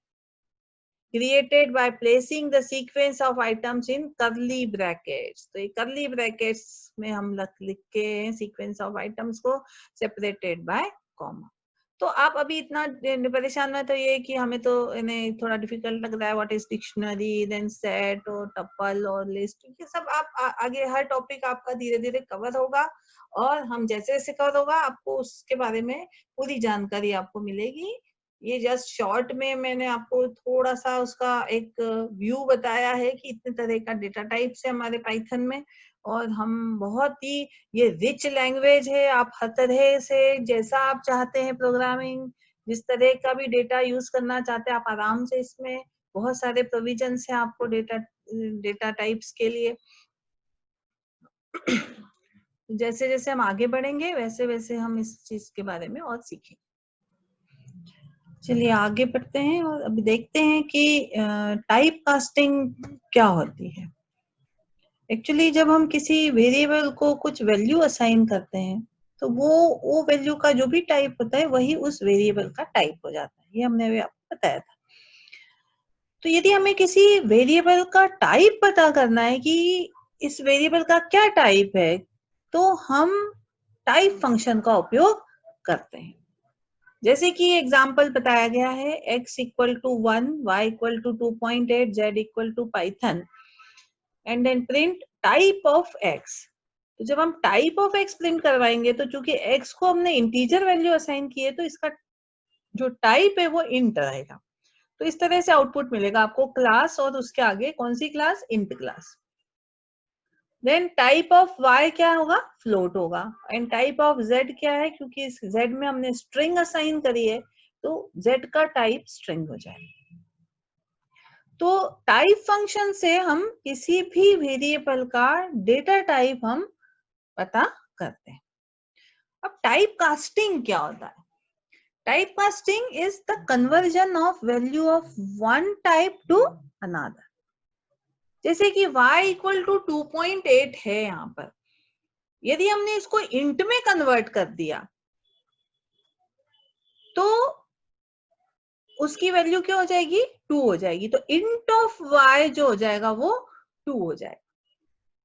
created by placing the sequence of items in curly brackets। तो ये curly brackets में हम लिख के sequence of items को separated by comma। तो आप अभी इतना परेशान है तो ये कि हमें तो इन्हें थोड़ा डिफिकल्ट लग रहा है, what is dictionary, then set और टपल और लिस्ट, ये सब आप आगे हर टॉपिक आपका धीरे धीरे कवर होगा, और हम जैसे जैसे कवर होगा आपको उसके बारे में पूरी जानकारी आपको मिलेगी। ये जस्ट शॉर्ट में मैंने आपको थोड़ा सा उसका एक व्यू बताया है कि इतने तरह का डेटा टाइप्स है हमारे पाइथन में, और हम बहुत ही, ये रिच लैंग्वेज है, आप हर तरह से जैसा आप चाहते हैं प्रोग्रामिंग, जिस तरह का भी डेटा यूज करना चाहते हैं आप आराम से, इसमें बहुत सारे प्रोविजंस हैं आपको डेटा टाइप्स के लिए। जैसे जैसे हम आगे बढ़ेंगे वैसे वैसे हम इस चीज के बारे में और सीखेंगे। चलिए आगे बढ़ते हैं और अभी देखते हैं कि टाइप कास्टिंग क्या होती है। एक्चुअली जब हम किसी वेरिएबल को कुछ वैल्यू असाइन करते हैं तो वो वैल्यू का जो भी टाइप होता है वही उस वेरिएबल का टाइप हो जाता है, ये हमने अभी आपको बताया था। तो यदि हमें किसी वेरिएबल का टाइप पता करना है कि इस वेरिएबल का क्या टाइप है, तो हम टाइप फंक्शन का उपयोग करते हैं। जैसे कि एग्जाम्पल बताया गया है, x equal to 1, y equal to 2.8, z equal to Python, and then print type of x। तो जब हम टाइप ऑफ x प्रिंट करवाएंगे तो चूंकि x को हमने इंटीजर वैल्यू असाइन की है तो इसका जो टाइप है वो इंट रहेगा। तो इस तरह से आउटपुट मिलेगा आपको क्लास और उसके आगे कौन सी class, int class. Then type of y क्या होगा, फ्लोट होगा, एंड टाइप ऑफ z क्या है, क्योंकि इस z में हमने स्ट्रिंग असाइन करी है तो z का टाइप स्ट्रिंग हो जाएगा। तो टाइप फंक्शन से हम किसी भी वेरिएबल का डेटा टाइप हम पता करते हैं। अब टाइप कास्टिंग क्या होता है? Type casting is the conversion of value of one type two another. जैसे कि y इक्वल टू 2.8 है, यहाँ पर यदि हमने इसको इंट में कन्वर्ट कर दिया तो उसकी वैल्यू क्या हो जाएगी, 2 हो जाएगी। तो इंट ऑफ y जो हो जाएगा वो 2 हो जाएगा।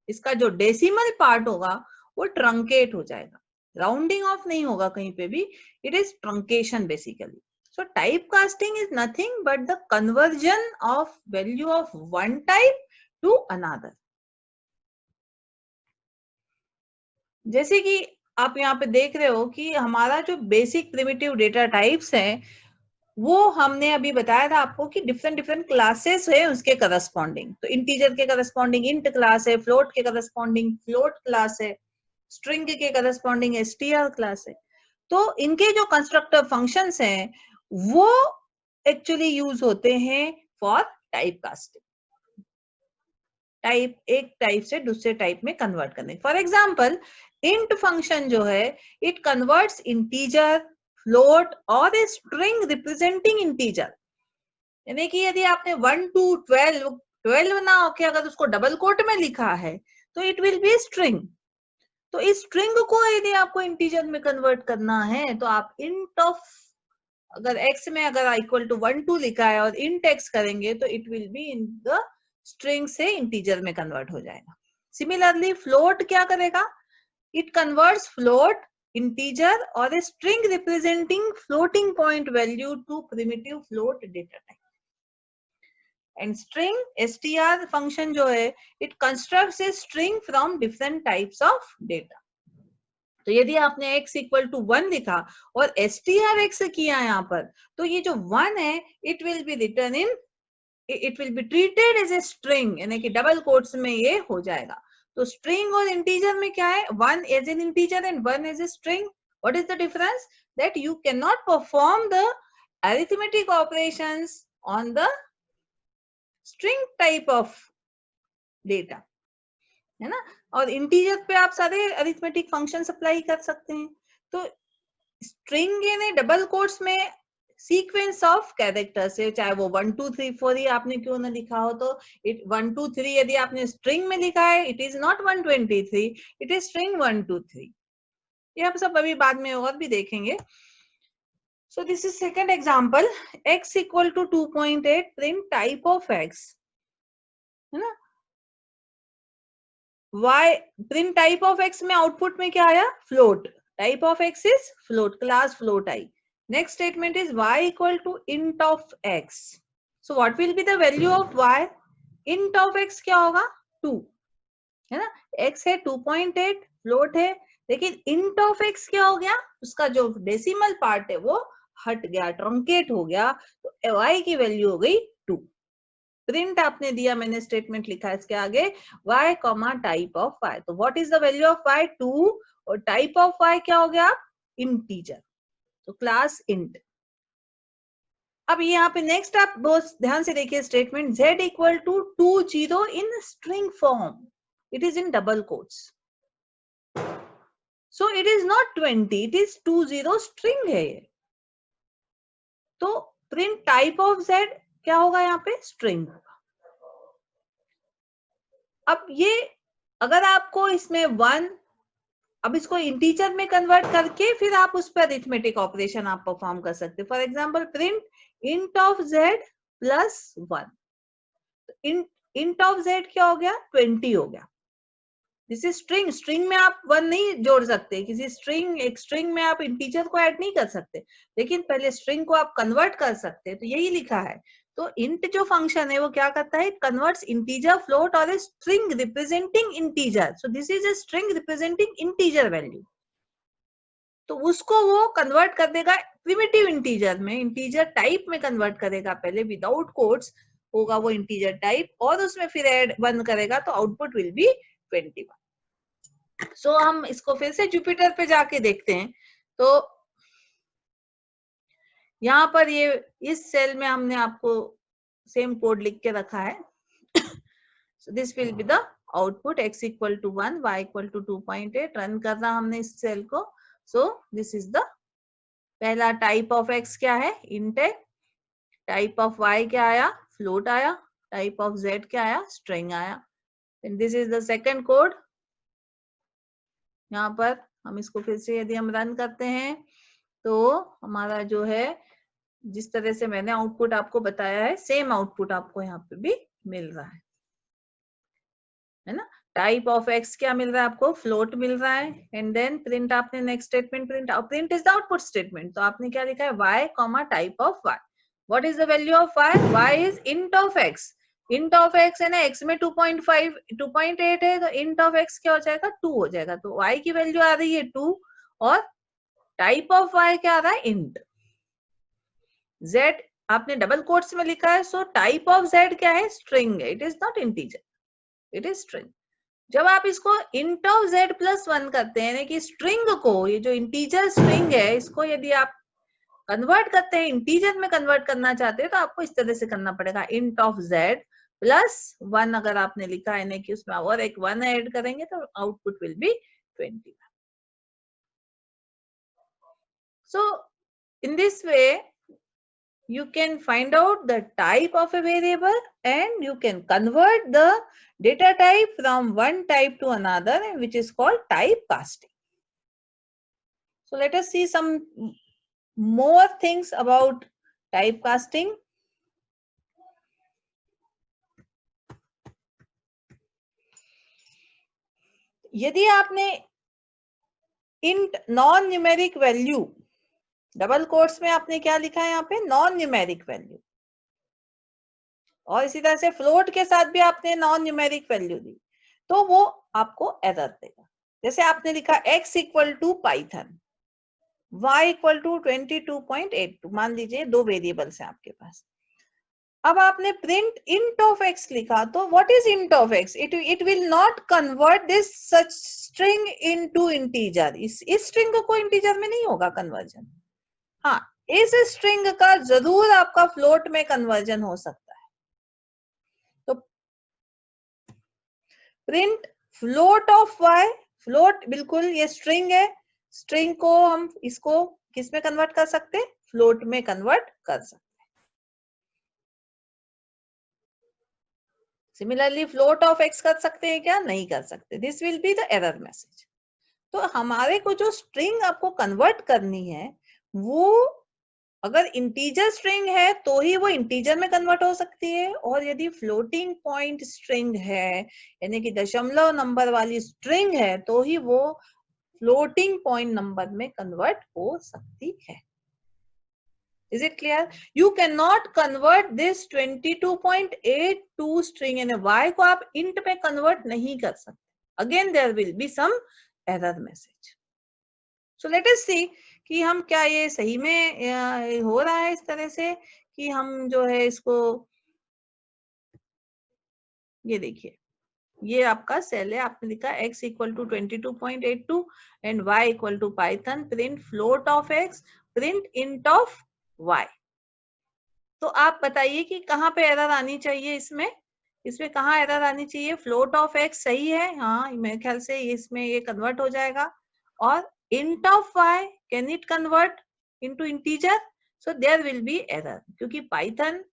इसका जो डेसिमल पार्ट होगा वो ट्रंकेट हो जाएगा। राउंडिंग ऑफ नहीं होगा कहीं पे भी, it is truncation basically. So typecasting is nothing but the conversion of value of one type to another. जैसे कि आप यहाँ पे देख रहे हो कि हमारा जो बेसिक प्रिमिटिव डेटा टाइप्स हैं, वो हमने अभी बताया था आपको कि डिफरेंट डिफरेंट क्लासेस है उसके करस्पॉन्डिंग. तो इंटीजर के करस्पॉन्डिंग इंट क्लास है, फ्लोट के करस्पॉन्डिंग फ्लोट क्लास है, स्ट्रिंग के करस्पॉन्डिंग str क्लास है. तो इनके जो कंस्ट्रक्टर फंक्शंस हैं वो एक्चुअली यूज होते हैं फॉर टाइप कास्टिंग. टाइप एक टाइप से दूसरे टाइप में कन्वर्ट करने. फॉर एग्जाम्पल इंट फंक्शन जो है इट कन्वर्ट्स इंटीजर, फ्लोट और ए स्ट्रिंग रिप्रेजेंटिंग इंटीजर. यानी कि यदि आपने 1 to 12 ना होके अगर उसको डबल कोट में लिखा है तो इट विल बी स्ट्रिंग. तो इस स्ट्रिंग को यदि आपको इंटीजर में कन्वर्ट करना है तो आप इंट ऑफ, अगर x में अगर इक्वल टू 1 2 लिखा है और इंट x करेंगे तो it will be in the string से इंटीजर में कन्वर्ट हो जाएगा. सिमिलरली फ्लोट क्या करेगा, इट कन्वर्ट्स फ्लोट, इंटीजर और a string representing floating point value to primitive float data type. And string str function जो है it constructs a string from different types of data. तो यदि आपने x इक्वल टू 1 लिखा और strx किया यहाँ पर, तो ये जो 1 है it will be return in, it will be treated as a string, यानी कि डबल कोट्स में ये हो जाएगा. तो स्ट्रिंग और इंटीजर में क्या है, 1 as an integer and 1 as a string. What is the difference, that you can not perform the arithmetic operations on the string type of data, है ना. और इंटीजर पे आप सारे अरिथमेटिक फंक्शन अप्लाई कर सकते हैं. तो स्ट्रिंग ने डबल कोट्स में सीक्वेंस ऑफ कैरेक्टर्स है, चाहे वो 1 2 3 4 ही आपने क्यों ना लिखा हो, तो इट 1 2 3 यदि आपने स्ट्रिंग में लिखा है it is not 123, it is string 1 2 3. ये आप सब अभी बाद में और भी देखेंगे. So this is second example, x equal to 2.8 print type of x, है ना. y print type of x में आउटपुट में क्या आया, float. Type of x is float, class float आई. Next statement is y equal to int of x. So what will be the value of y? Int of x क्या होगा, 2, है ना. x है 2.8, फ्लोट है, लेकिन int of x क्या हो गया, उसका जो डेसिमल पार्ट है वो हट गया, ट्रंकेट हो गया, तो y की वैल्यू हो गई 2. प्रिंट आपने दिया, मैंने स्टेटमेंट लिखा है इसके आगे y comma type of y. तो what is the value of y, 2, और टाइप ऑफ y क्या हो गया, इंटीजर, तो क्लास इंट. अब यहाँ पे नेक्स्ट आप बहुत ध्यान से देखिए statement, z equal to 20 in string form, it is in double quotes. So it is not 20, it is 20, string है ये. तो प्रिंट टाइप ऑफ z क्या होगा, यहाँ पे स्ट्रिंग होगा. अब ये अगर आपको इसमें 1, अब इसको इंटीजर में कन्वर्ट करके फिर आप उस पर अरिथमेटिक ऑपरेशन आप परफॉर्म कर सकते. For example print int of z plus 1. Int of z क्या हो गया, 20 हो गया. दिस इज स्ट्रिंग, स्ट्रिंग में आप 1 नहीं जोड़ सकते, किसी स्ट्रिंग, एक स्ट्रिंग में आप इंटीजर को ऐड नहीं कर सकते, लेकिन पहले स्ट्रिंग को आप कन्वर्ट कर सकते हैं. तो यही लिखा है. तो इंट जो फंक्शन है वो क्या करता है, इट कन्वर्ट्स इंटीजर, फ्लोट और string representing integer. So this is a string representing integer value. तो उसको वो कन्वर्ट कर देगा प्रिमिटिव इंटीजर में, इंटीजर टाइप में कन्वर्ट करेगा पहले, विदाउट कोट्स होगा वो इंटीजर टाइप, और उसमें फिर ऐड 1 करेगा तो आउटपुट विल बी 21. सो हम इसको फिर से जुपिटर पे जाके देखते हैं. तो यहाँ पर ये इस सेल में हमने आपको सेम कोड लिख के रखा है. So this will be the output, x equal to 1, y equal to 2.8. Run करना हमने इस सेल को. सो दिस इज द पहला टाइप ऑफ x क्या है, इंट है. टाइप ऑफ y क्या आया, फ्लोट आया. टाइप ऑफ z क्या आया, स्ट्रिंग आया. This is the second code. यहाँ पर हम इसको फिर से यदि हम रन करते हैं तो हमारा जो है, जिस तरह से मैंने आउटपुट आपको बताया है, सेम आउटपुट आपको यहाँ पे भी मिल रहा है ना. टाइप ऑफ एक्स क्या मिल रहा है आपको, फ्लोट मिल रहा है, एंड देन प्रिंट आपने next statement print is the output statement, तो आपने क्या लिखा है y comma type of y. What is the value of y is int of x. int of x है ना, x में 2.5 2.8 है, तो int ऑफ x क्या हो जाएगा, 2 हो जाएगा, तो y की वैल्यू आ रही है 2 और टाइप ऑफ y क्या आ रहा है, int. z आपने डबल कोट्स में लिखा है, सो टाइप ऑफ z क्या है, स्ट्रिंग है, it is not integer, it is string. जब आप इसको int ऑफ z प्लस 1 करते हैं कि स्ट्रिंग को, ये जो इंटीजर स्ट्रिंग है इसको यदि आप कन्वर्ट करते हैं, इंटीजर में कन्वर्ट करना चाहते हैं, तो आपको इस तरह से करना पड़ेगा, int ऑफ z प्लस 1 अगर आपने लिखा है यानी कि उसमें और एक 1 ऐड करेंगे तो output will be 21. So in this way you can find out the type of a variable and you can convert the data type from one type to another, which is called typecasting. So let us see some more things about typecasting. यदि आपने int non numeric value, double quotes में आपने क्या लिखा है यहाँ पे, नॉन न्यूमेरिक वैल्यू, और इसी तरह से फ्लोट के साथ भी आपने नॉन न्यूमेरिक वैल्यू दी, तो वो आपको एरर देगा. जैसे आपने लिखा x equal to Python, y equal to 22.82, मान लीजिए दो वेरिएबल्स हैं आपके पास. अब आपने प्रिंट int ऑफ x लिखा, तो what is int of x, it will not convert this such string into integer. इस स्ट्रिंग को इंटीजर में नहीं होगा कन्वर्जन. हाँ, इस स्ट्रिंग का जरूर आपका फ्लोट में कन्वर्जन हो सकता है. तो print float of y, float बिल्कुल ये स्ट्रिंग है, स्ट्रिंग को हम इसको किस में कन्वर्ट कर सकते हैं, फ्लोट में कन्वर्ट कर सकते हैं. सिमिलरली फ्लोट ऑफ x कर सकते हैं क्या, नहीं कर सकते. This will be the error message. तो हमारे को जो स्ट्रिंग आपको कन्वर्ट करनी है वो अगर इंटीजर स्ट्रिंग है तो ही वो इंटीजर में कन्वर्ट हो सकती है, और यदि फ्लोटिंग पॉइंट स्ट्रिंग है यानी कि दशमलव नंबर वाली स्ट्रिंग है तो ही वो फ्लोटिंग पॉइंट नंबर में कन्वर्ट हो सकती है. Is it clear? You cannot convert this 22.82 string in a y को आप int पे convert नहीं कर सकते. Again there will be some error message. So let us see कि हम क्या ये सही में हो रहा है इस तरह से कि हम जो है इसको, ये देखिए ये आपका सेल है, आपने लिखा x equal to 22.82 and y equal to Python print float of x print int of y. तो आप बताइए कि कहाँ पे एरर आनी चाहिए, इसमें कहाँ एरर आनी चाहिए. फ्लोट ऑफ x सही है, हाँ मेरे ख्याल से इसमें ये कन्वर्ट हो जाएगा, और int of y can it convert into integer, so there will be error, क्योंकि पाइथन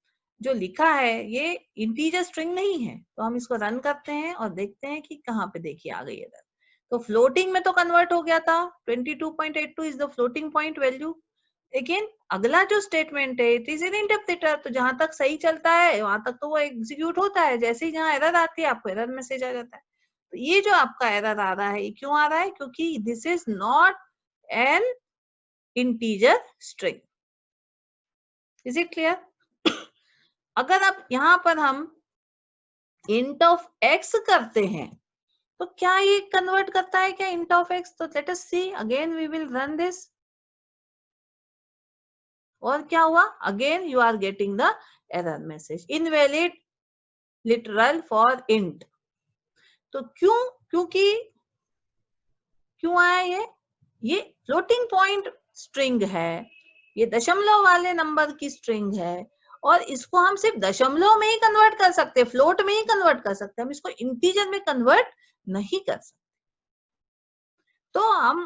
जो लिखा है ये इंटीजर स्ट्रिंग नहीं है. तो हम इसको रन करते हैं और देखते हैं कि कहाँ पे, देखिए आ गई एरर. तो फ्लोटिंग में तो कन्वर्ट हो गया था, 22.82 is the floating point value. लेकिन अगला जो स्टेटमेंट है इट इज एन इंटरप्रेटर, तो जहां तक सही चलता है वहां तक तो वो एग्जीक्यूट होता है, जैसे ही जहां एरर आती है आपको एरर मैसेज आ जाता है. तो ये जो आपका एरर आ रहा है ये क्यों आ रहा है, क्योंकि this is not an integer string. Is it clear? अगर आप यहाँ पर हम int ऑफ x करते हैं तो क्या ये कन्वर्ट करता है क्या int ऑफ x? तो let us see again, we will run this, और क्या हुआ, again you are getting the error message, invalid literal for int. तो क्योंकि क्यों आया ये फ्लोटिंग पॉइंट स्ट्रिंग है, ये दशमलव वाले नंबर की स्ट्रिंग है, और इसको हम सिर्फ दशमलव में ही कन्वर्ट कर सकते हैं, फ्लोट में ही कन्वर्ट कर सकते हैं, हम इसको इंटीजर में कन्वर्ट नहीं कर सकते. तो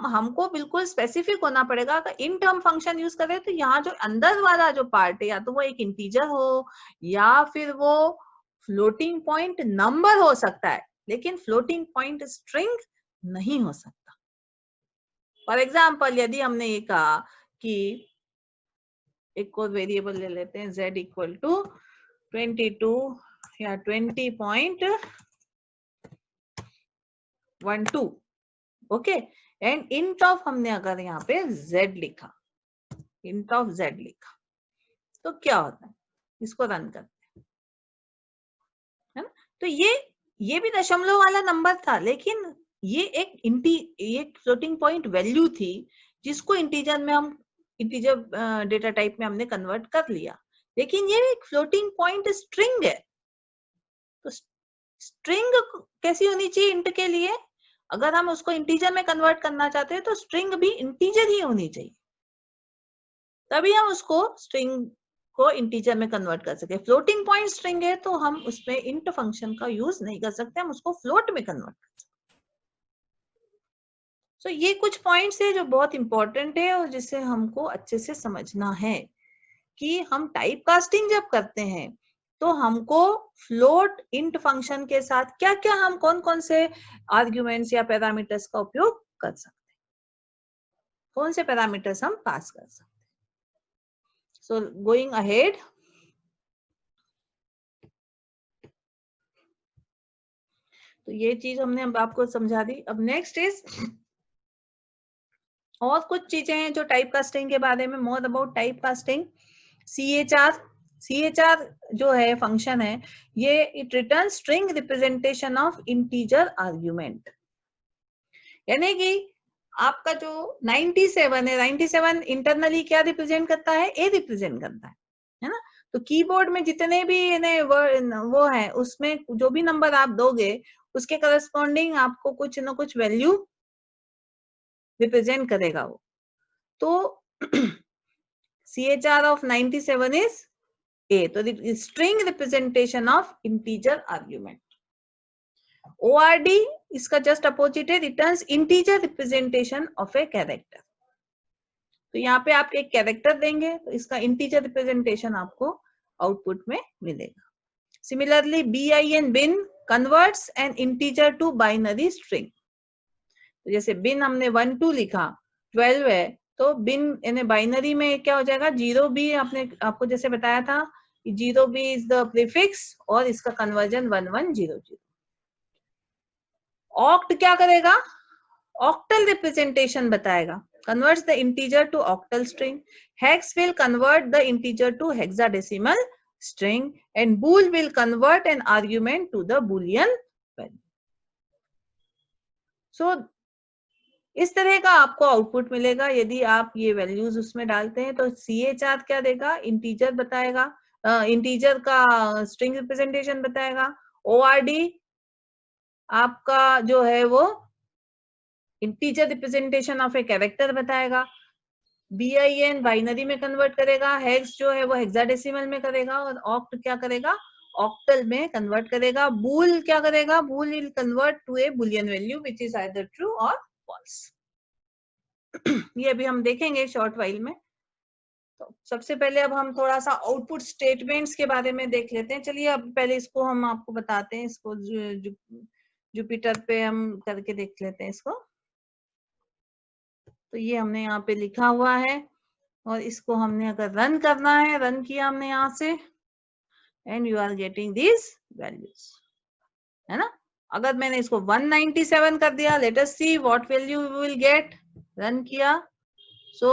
हमको बिल्कुल स्पेसिफिक होना पड़ेगा. अगर इंट हम फंक्शन यूज करें तो यहाँ जो अंदर वाला जो पार्ट है या तो वो एक इंटीजर हो या फिर वो फ्लोटिंग पॉइंट नंबर हो सकता है, लेकिन फ्लोटिंग पॉइंट स्ट्रिंग नहीं हो सकता. फॉर एग्जाम्पल यदि हमने ये कहा कि एक और वेरिएबल ले लेते हैं z इक्वल टू 22 या 20.82 1 2, ओके। एंड इंट ऑफ हमने अगर यहाँ पे z लिखा, इंट ऑफ z लिखा, तो क्या होता है, इसको रन करते है ना। तो ये भी दशमलव वाला नंबर था, लेकिन ये एक फ्लोटिंग पॉइंट वैल्यू थी जिसको इंटीजर में हम इंटीजर डेटा टाइप में हमने कन्वर्ट कर लिया, लेकिन ये एक फ्लोटिंग पॉइंट स्ट्रिंग है। तो स्ट्रिंग कैसी होनी चाहिए इंट के लिए, अगर हम उसको इंटीजर में कन्वर्ट करना चाहते हैं तो स्ट्रिंग भी इंटीजर ही होनी चाहिए, तभी हम उसको स्ट्रिंग को इंटीजर में कन्वर्ट कर सके। फ्लोटिंग पॉइंट स्ट्रिंग है तो हम उसमें इंट फंक्शन का यूज नहीं कर सकते, हम उसको फ्लोट में कन्वर्ट कर सकते। सो ये कुछ पॉइंट्स है जो बहुत इंपॉर्टेंट है और जिसे हमको अच्छे से समझना है कि हम टाइप कास्टिंग जब करते हैं तो हमको फ्लोट इंट फंक्शन के साथ क्या क्या हम कौन कौन से आर्ग्यूमेंट्स या पैरामीटर्स का उपयोग कर सकते हैं, कौन से पैरामीटर्स हम पास कर सकते हैं। सो गोइंग अहेड, तो ये चीज हमने अब आपको समझा दी। अब नेक्स्ट इज और कुछ चीजें हैं जो टाइप कास्टिंग के बारे में, more about type casting. CHR जो है फंक्शन है, ये it return string representation of integer argument, यानी कि आपका जो 97 है, 97 इंटरनली क्या रिप्रेजेंट करता है, ए रिप्रेजेंट करता है ना। तो कीबोर्ड में जितने भी वो है उसमें जो भी नंबर आप दोगे उसके करस्पॉन्डिंग आपको कुछ ना कुछ वैल्यू रिप्रेजेंट करेगा वो। तो CHR of 97 is A, तो string representation of integer argument. ORD इसका just opposite है, returns integer representation of a character. तो यहाँ पे आप एक कैरेक्टर देंगे तो इसका इंटीजर रिप्रेजेंटेशन आपको आउटपुट में मिलेगा। Similarly bin bin converts an integer to binary string. तो जैसे bin हमने 1 2 लिखा, 12 है, तो बिन यानी बाइनरी में क्या हो जाएगा, 0b आपने आपको जैसे बताया था, 0b इज द प्रीफिक्स और इसका कन्वर्जन 1100। ऑक्ट क्या करेगा, ऑक्टल रिप्रेजेंटेशन बताएगा, converts the integer to octal string. Hex will convert the integer to hexadecimal string and bool will convert an argument to the boolean value. So इस तरह का आपको आउटपुट मिलेगा यदि आप ये वैल्यूज उसमें डालते हैं। तो CHR क्या देगा, इंटीजर बताएगा, इंटीजर का स्ट्रिंग रिप्रेजेंटेशन बताएगा। ORD आपका जो है वो integer representation of a character बताएगा। BIN बाइनरी में कन्वर्ट करेगा, हेक्स जो है वो हेक्साडेसिमल में करेगा, और ऑक्ट क्या करेगा, ऑक्टल में कन्वर्ट करेगा। बूल क्या करेगा, bool will convert to a boolean value which is either true और फॉल्स। ये अभी हम देखेंगे शॉर्ट वाइल में। तो सबसे पहले अब हम थोड़ा सा आउटपुट स्टेटमेंट्स के बारे में देख लेते हैं। चलिए अब पहले इसको हम आपको बताते हैं, इसको जुपिटर पे हम करके देख लेते हैं इसको। तो ये हमने यहाँ पे लिखा हुआ है और इसको हमने अगर रन करना है, रन किया हमने यहाँ से, and you are getting this values, है ना। अगर मैंने इसको 197 कर दिया, let us see what value we will get. Run किया, so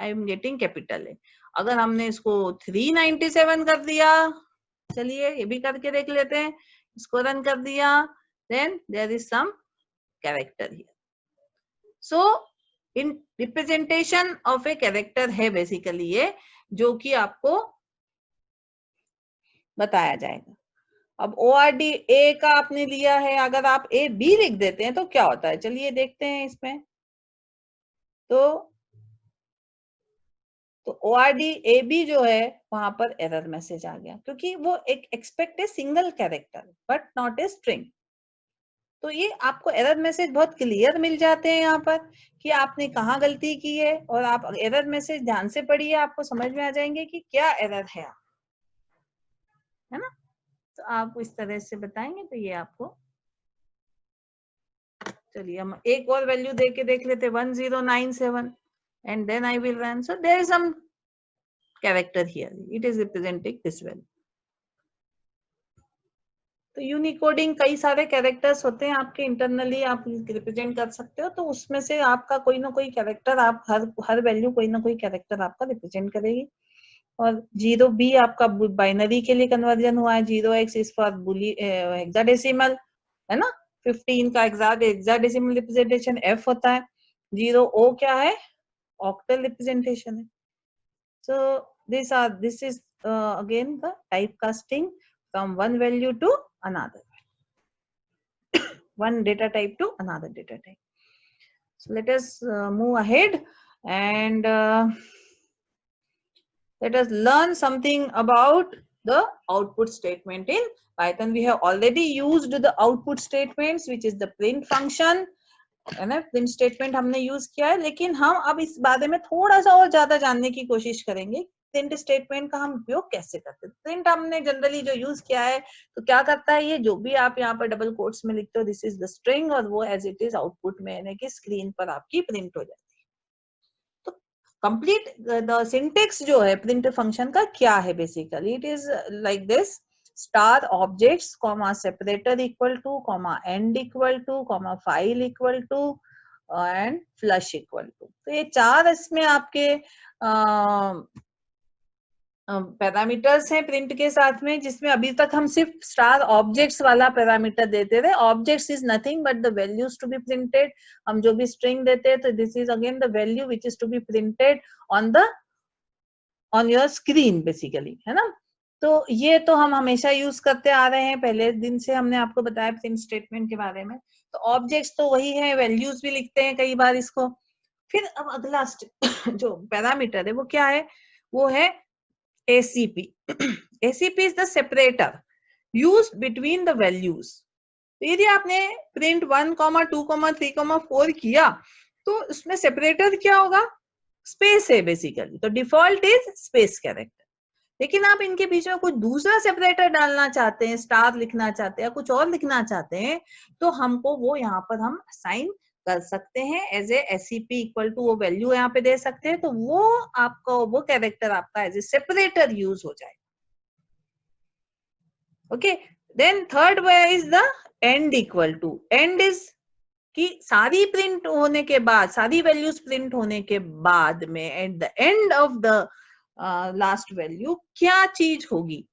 I am getting capital A. अगर हमने इसको 397 कर दिया, चलिए ये भी करके देख लेते हैं, इसको रन कर दिया, then there is some character here. So in representation of a character है बेसिकली ये, जो कि आपको बताया जाएगा। अब ORD A का आपने लिया है, अगर आप AB लिख देते हैं तो क्या होता है, चलिए देखते हैं इसमें। तो ORD AB जो है वहां पर एरर मैसेज आ गया, क्योंकि वो एक expect a single character but not a string. तो ये आपको एरर मैसेज बहुत क्लियर मिल जाते हैं यहाँ पर कि आपने कहाँ गलती की है, और आप एरर मैसेज ध्यान से पढ़िए, आपको समझ में आ जाएंगे कि क्या एरर है ना। तो आप इस तरह से बताएंगे तो ये आपको, चलिए हम एक और वैल्यू दे के देख लेते, 1097 and then I will run. So there is some character here, it is representing this value. तो यूनिकोडिंग कई सारे कैरेक्टर्स होते हैं आपके इंटरनली, आप रिप्रेजेंट कर सकते हो, तो उसमें से आपका कोई ना कोई कैरेक्टर, आप हर वैल्यू कोई ना कोई कैरेक्टर आपका रिप्रेजेंट करेगी। और 0B आपका बाइनरी के लिए कन्वर्जन हुआ है, 0x is for bully hexadecimal, है ना। 15 का हेक्साडेसिमल रिप्रेजेंटेशन F होता है। 0O क्या है, ऑक्टल रिप्रेजेंटेशन है। So this is again the typecasting from one value to another, one data type to another data type. So let us move ahead and let us learn something about the output statement in Python. We have already used the output statements, which is the print function, है ना। प्रिंट स्टेटमेंट हमने यूज किया है, लेकिन हम अब इस बारे में थोड़ा सा और ज्यादा जानने की कोशिश करेंगे, प्रिंट स्टेटमेंट का हम उपयोग कैसे करते हैं। प्रिंट हमने जनरली जो यूज किया है, तो क्या करता है, ये जो भी आप यहाँ पर डबल कोट्स में लिखते हो, दिस इज द स्ट्रिंग, और वो एज इट इज आउटपुट में यानी कि स्क्रीन पर आपकी प्रिंट हो जाती है। तो कंप्लीट द सिंटेक्स जो है प्रिंट फंक्शन का क्या है, basically it is like this: star objects, comma separator equal to, comma end equal to, comma file equal to end flush equal to. तो ये चार इसमें आपके पैरामीटर्स हैं प्रिंट के साथ में, जिसमें अभी तक हम सिर्फ स्टार ऑब्जेक्ट्स वाला पैरामीटर देते थे। Objects is nothing but the values to be printed. हम जो भी स्ट्रिंग देते हैं, तो this is again the value which is to be printed on your screen basically, है ना। तो ये तो हम हमेशा यूज करते आ रहे हैं, पहले दिन से हमने आपको बताया प्रिंट स्टेटमेंट के बारे में। तो ऑब्जेक्ट्स तो वही है, वैल्यूज भी लिखते हैं कई बार इसको। फिर अब अगला जो पैरामीटर है वो क्या है, वो है ACP. ACP is the separator used between the values. तो यदि आपने प्रिंट 1, 2, 3, 4 किया, तो उसमें सेपरेटर क्या होगा, स्पेस है बेसिकली। तो डिफॉल्ट इज स्पेस कैरेक्टर। लेकिन आप इनके बीच में कुछ दूसरा सेपरेटर डालना चाहते हैं, स्टार लिखना चाहते हैं, कुछ और लिखना चाहते हैं, तो हमको वो यहाँ पर हम असाइन कर सकते हैं as a SCP equal to, वो वैल्यू यहाँ पे दे सकते हैं। तो वो आपका वो कैरेक्टर आपका एज ए सेपरेटर यूज हो जाएगा। Okay, then third way is the end equal to. End is कि सारी प्रिंट होने के बाद, सारी वैल्यूज प्रिंट होने के बाद में, at the end of the last value क्या चीज होगी,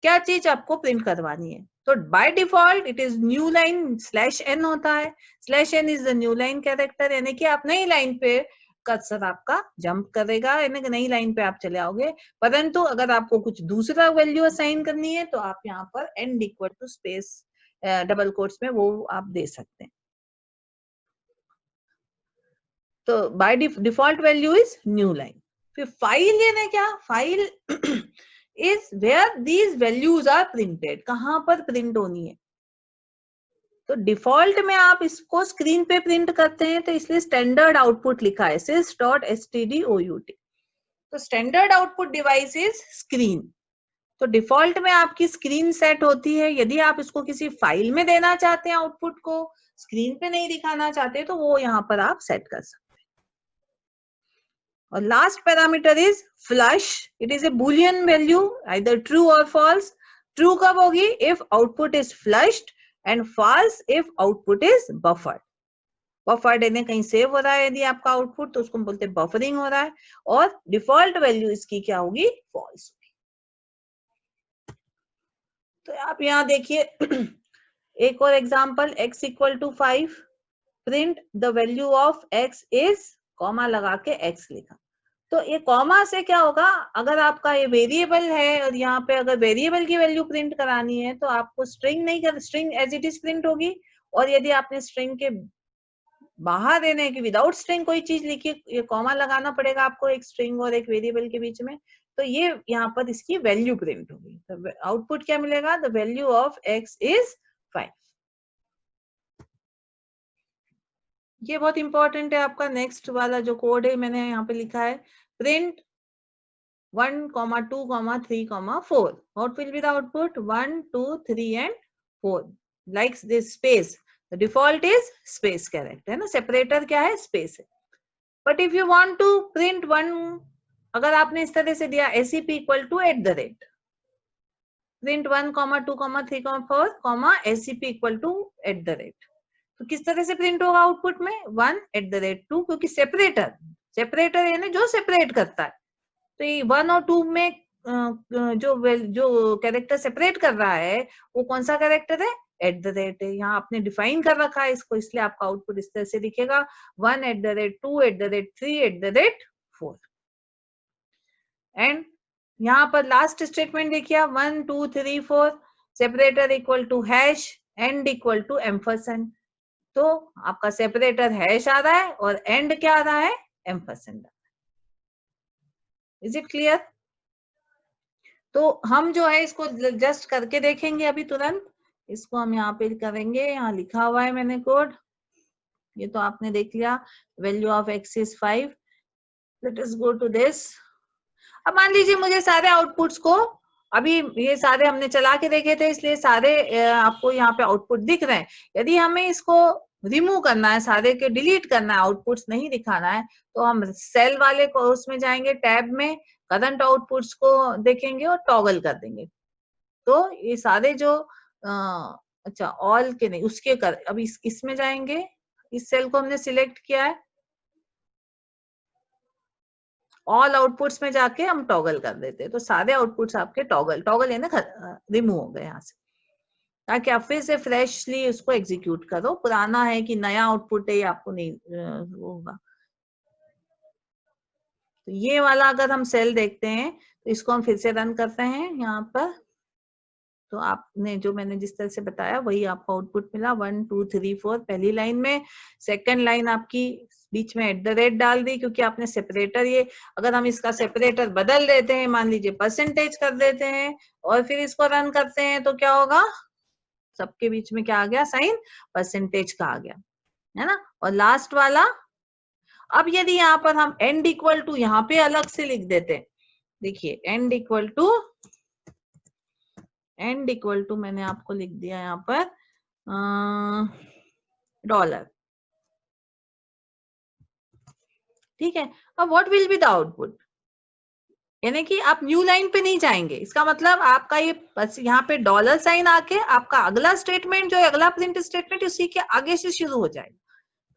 क्या चीज आपको प्रिंट करवानी है। तो by default it is new line /n होता है। /n is the new line character, यानी कि आप नई लाइन पे कर्सर आपका जंप करेगा, यानी कि नई लाइन पे आप चले आओगे। परंतु अगर आपको कुछ दूसरा वैल्यू असाइन करनी है, तो आप यहाँ पर end equal to space double quotes में वो आप दे सकते हैं। तो by default value is new line. फिर फाइल यानी क्या, file is where these values are printed, कहां पर प्रिंट होनी है। तो डिफॉल्ट में आप इसको स्क्रीन पे प्रिंट करते हैं, तो इसलिए स्टैंडर्ड आउटपुट लिखा है sys.stdout। तो standard output device is screen. तो डिफॉल्ट में आपकी स्क्रीन सेट होती है। यदि आप इसको किसी फाइल में देना चाहते हैं आउटपुट को, स्क्रीन पे नहीं दिखाना चाहते, तो वो यहाँ पर आप सेट कर सकते हैं। और last parameter is flush. It is a boolean value, either true और फॉल्स। ट्रू कब होगी, if output is flushed, and false if output is buffered. Buffered यानी कहीं सेव हो रहा है यदि आपका आउटपुट, तो उसको हम बोलते हैं बफरिंग हो रहा है। और डिफॉल्ट वैल्यू इसकी क्या होगी, फॉल्स होगी। तो आप यहाँ देखिए एक और example, x equal to 5, print the value of x is, comma लगा के x लिखा। तो ये कॉमा से क्या होगा, अगर आपका ये वेरिएबल है और यहाँ पे अगर वेरिएबल की वैल्यू प्रिंट करानी है, तो आपको स्ट्रिंग नहीं कर, string as it is print होगी। और यदि आपने स्ट्रिंग के बाहर देने की विदाउट स्ट्रिंग कोई चीज लिखी, ये कॉमा लगाना पड़ेगा आपको एक स्ट्रिंग और एक वेरिएबल के बीच में। तो ये यहाँ पर इसकी वैल्यू प्रिंट होगी। तो आउटपुट क्या मिलेगा, the value of x is 5। ये बहुत इंपॉर्टेंट है आपका। नेक्स्ट वाला जो कोड है मैंने यहाँ पे लिखा है, print 1, 2, 3, 4. What will be the output? 1, 2, 3 and 4. Like this space. The default is space character, है ना। सेपरेटर क्या है, स्पेस है। But if you want to print one, अगर आपने इस तरह से दिया SCP equal to @ print 1, 2, 3, 4, SCP equal to @ तो किस तरह से प्रिंट होगा आउटपुट में 1 @ 2, क्योंकि सेपरेटर यानी जो सेपरेट करता है, तो ये 1 और 2 में जो कैरेक्टर सेपरेट कर रहा है वो कौन सा कैरेक्टर है, @ है। यहाँ आपने डिफाइन कर रखा है इसको, इसलिए आपका आउटपुट इस तरह से दिखेगा 1 @ 2 @ 3 @ 4। एंड यहाँ पर लास्ट स्टेटमेंट देखिए 1 2 3 4 separator equal to hash end equal to ampersand. तो आपका सेपरेटर हैश आ रहा है और एंड क्या आ रहा है, एम्परसेंड। Is it clear? तो हम जो है इसको जस्ट करके देखेंगे अभी तुरंत। इसको हम यहाँ पे करेंगे, यहाँ लिखा हुआ है मैंने कोड, ये तो आपने देख लिया। Value of x is 5। Let us go to this. अब मान लीजिए मुझे सारे आउटपुट्स को, अभी ये सारे हमने चला के देखे थे इसलिए सारे आपको यहाँ पे आउटपुट दिख रहे हैं। यदि हमें इसको रिमूव करना है, सारे के डिलीट करना है, आउटपुट्स नहीं दिखाना है, तो हम सेल वाले को उसमें जाएंगे, टैब में करंट आउटपुट्स को देखेंगे और टॉगल कर देंगे। तो ये सारे जो अच्छा ऑल के नहीं, उसके कर, अभी इसमें जाएंगे, इस सेल को हमने सिलेक्ट किया है, ऑल आउटपुट्स में जाके हम टॉगल कर देते हैं, तो सारे आउटपुट्स आपके टॉगल है ना, रिमूव हो गए यहाँ से, ताकि आप फिर से फ्रेशली उसको एग्जीक्यूट करो। पुराना है कि नया आउटपुट है, ये आपको नहीं वो होगा। तो ये वाला अगर हम सेल देखते हैं तो इसको हम फिर से रन करते हैं यहाँ पर, तो आपने जो मैंने जिस तरह से बताया वही आपको आउटपुट मिला 1 2 3 4 पहली लाइन में। सेकंड लाइन आपकी बीच में @ डाल दी, क्योंकि आपने सेपरेटर, ये अगर हम इसका सेपरेटर बदल देते हैं, मान लीजिए परसेंटेज कर देते हैं और फिर इसको रन करते हैं, तो क्या होगा, सबके बीच में क्या आ गया, साइन परसेंटेज का आ गया, है ना। और लास्ट वाला, अब यदि यहाँ पर हम एंड इक्वल टू यहाँ पे अलग से लिख देते हैं, देखिए एंड इक्वल टू मैंने आपको लिख दिया यहाँ पर $, ठीक है। अब what will be the output, यानी कि आप न्यू लाइन पे नहीं जाएंगे, इसका मतलब आपका ये बस यहाँ पे $साइन आके आपका अगला स्टेटमेंट जो है, अगला प्रिंट स्टेटमेंट उसी के आगे से शुरू हो जाएगा।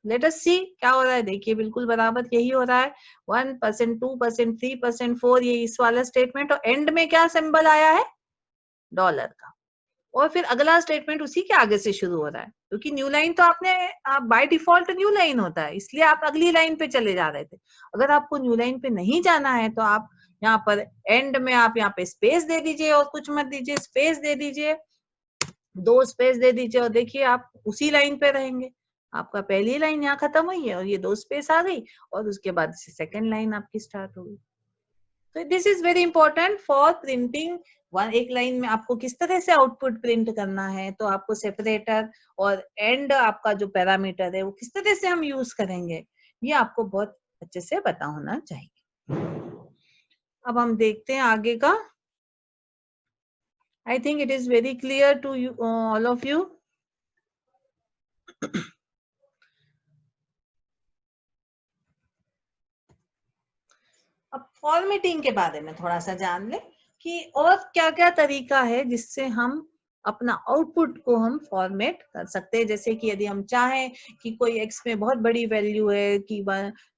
लेट अस सी क्या हो रहा है, देखिए बिल्कुल बराबर यही हो रहा है, 1%, 2%, 3%, 4, ये इस वाला स्टेटमेंट, और एंड में क्या सिंबल आया है, $, का, और फिर अगला स्टेटमेंट उसी के आगे से शुरू हो रहा है, क्योंकि न्यू लाइन तो आपने बाय डिफॉल्ट न्यू लाइन होता है, इसलिए आप अगली लाइन पे चले जा रहे थे। अगर आपको न्यू लाइन पे नहीं जाना है तो आप यहाँ पर एंड में आप यहाँ पे स्पेस दे दीजिए और कुछ मत दीजिए, स्पेस दे दीजिए, 2 स्पेस दे दीजिए, और देखिए आप उसी लाइन पे रहेंगे। आपका पहली लाइन यहाँ खत्म हुई है और ये 2 स्पेस आ गई, और उसके बाद से सेकेंड लाइन आपकी स्टार्ट हो गई। तो this is very important for printing एक लाइन में आपको किस तरह से आउटपुट प्रिंट करना है, तो आपको सेपरेटर और एंड आपका जो पैरामीटर है वो किस तरह से हम यूज करेंगे, ये आपको बहुत अच्छे से पता होना चाहिए। अब हम देखते हैं आगे का। I think it is very clear to you, all of you. अब फॉर्मेटिंग के बारे में थोड़ा सा जान ले कि और क्या क्या तरीका है जिससे हम अपना आउटपुट को हम फॉर्मेट कर सकते हैं। जैसे कि यदि हम चाहें कि कोई x में बहुत बड़ी वैल्यू है कि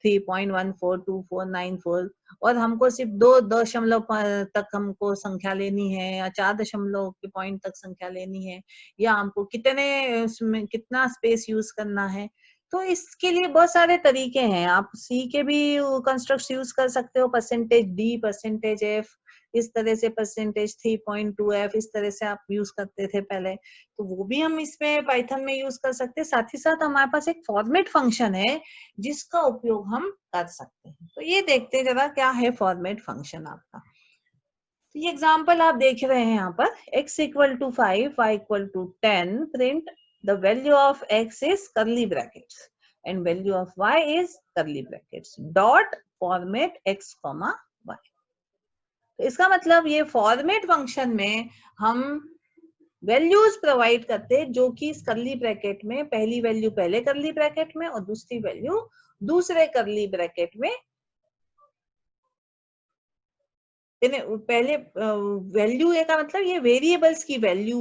3.142494 और हमको सिर्फ 2 दशमलव तक हमको संख्या लेनी है, या 4 दशमलव के पॉइंट तक संख्या लेनी है, या हमको कितने उसमें कितना स्पेस यूज करना है, तो इसके लिए बहुत सारे तरीके हैं। आप सी के भी कंस्ट्रक्ट यूज कर सकते हो, %d, %f, इस तरह से %3.2f, इस तरह से आप यूज करते थे पहले, तो वो भी हम इसमें पाइथन में यूज कर सकते हैं। साथ ही साथ हमारे पास एक फॉर्मेट फंक्शन है जिसका उपयोग हम कर सकते हैं। तो ये देखते हैं जरा क्या है फॉर्मेट फंक्शन आपका। तो ये एग्जाम्पल आप देख रहे हैं यहाँ पर, x = 5, y = 10, print the value of x is curly brackets and value of y is curly brackets dot format x, y। तो इसका मतलब ये फॉर्मेट फंक्शन में हम वैल्यूज प्रोवाइड करते हैं जो कि इस कर्ली ब्रैकेट में, पहली वैल्यू पहले कर्ली ब्रैकेट में और दूसरी वैल्यू दूसरे कर्ली ब्रैकेट में पहले वैल्यू ए का मतलब ये वेरिएबल्स की वैल्यू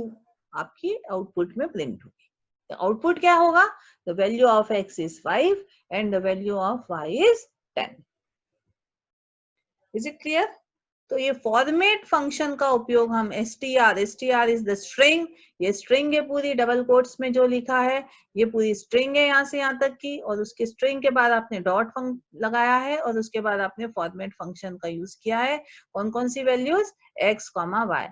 आपकी आउटपुट में प्रिंट होगी। आउटपुट क्या होगा? The value of x is 5 and the value of y is 10। Is it clear? तो ये फॉर्मेट फंक्शन का उपयोग हम str इज द स्ट्रिंग, ये स्ट्रिंग है पूरी डबल कोट्स में जो लिखा है, ये पूरी स्ट्रिंग है यहाँ से यहाँ तक की, और उसके स्ट्रिंग के बाद आपने डॉट लगाया है और उसके बाद आपने फॉर्मेट फंक्शन का यूज किया है। कौन कौन सी वैल्यूज? x, y।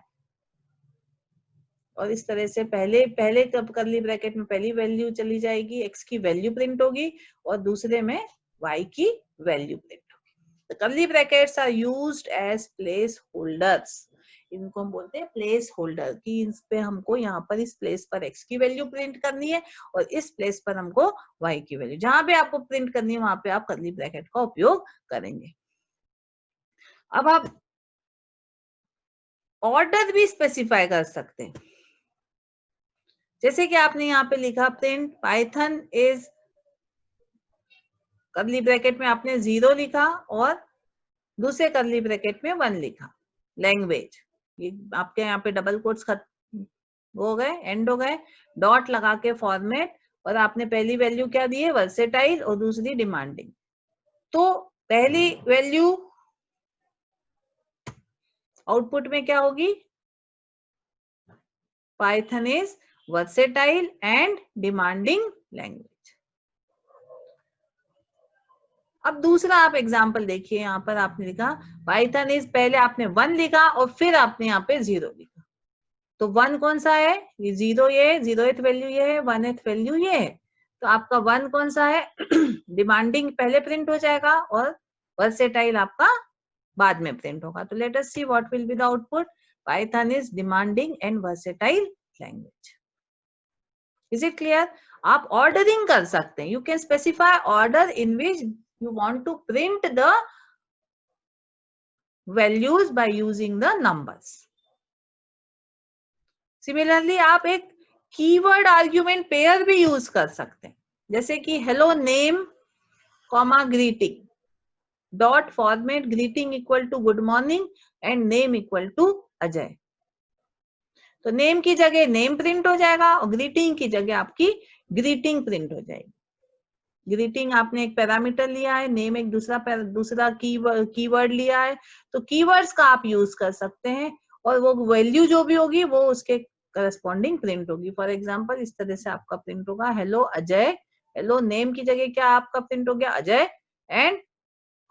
और इस तरह से पहले कब करली ब्रैकेट में पहली वैल्यू चली जाएगी, x की वैल्यू प्रिंट होगी और दूसरे में y की value print. The curly brackets are used as placeholders. इनको हम बोलते हैं प्लेस होल्डर, कि इस पे हमको यहाँ पर इस प्लेस पर x की वैल्यू प्रिंट करनी है और इस प्लेस पर हमको y की वैल्यू, जहां पे आपको प्रिंट करनी है वहां पे आप कर्ली ब्रैकेट का उपयोग करेंगे। अब आप ऑर्डर भी स्पेसिफाई कर सकते हैं, जैसे कि आपने यहाँ पे लिखा print Python is, curly bracket में आपने 0 लिखा और दूसरे कर्ली ब्रैकेट में 1 लिखा, लैंग्वेज, ये आपके यहाँ पे डबल कोट्स खत्म हो गए, एंड हो गए, डॉट लगा के फॉर्मेट, और आपने पहली वैल्यू क्या दी है? वर्सेटाइल, और दूसरी डिमांडिंग। तो पहली वैल्यू आउटपुट में क्या होगी? Python is versatile and demanding language. अब दूसरा आप एग्जाम्पल देखिए, यहाँ पर आपने लिखा पाइथन इज, पहले आपने 1 लिखा और फिर आपने यहाँ पे 0 लिखा। तो 1 कौन सा है? ये 0, ये 0th वैल्यू ये है, 1th वैल्यू ये है। तो आपका 1 कौन सा है? डिमांडिंग पहले प्रिंट हो जाएगा और वर्सेटाइल आपका बाद में प्रिंट होगा। तो let us see what will be the output. Python is demanding and versatile language. Is it clear? आप ऑर्डरिंग कर सकते हैं, you can specify order in which you want to print the values by using the numbers. Similarly, आप एक कीवर्ड आर्ग्यूमेंट पेयर भी यूज कर सकते हैं, जैसे कि hello name comma greeting dot format greeting equal to good morning and name equal to Ajay. तो नेम की जगह नेम प्रिंट हो जाएगा और ग्रीटिंग की जगह आपकी ग्रीटिंग प्रिंट हो जाएगी। ग्रीटिंग आपने एक पैरामीटर लिया है, नेम एक दूसरा कीवर्ड लिया है, तो कीवर्ड्स का आप यूज कर सकते हैं और वो वैल्यू जो भी होगी वो उसके करस्पॉन्डिंग प्रिंट होगी। फॉर एग्जांपल इस तरह से आपका प्रिंट होगा हेलो अजय, हेलो नेम की जगह क्या आपका प्रिंट हो गया? अजय, एंड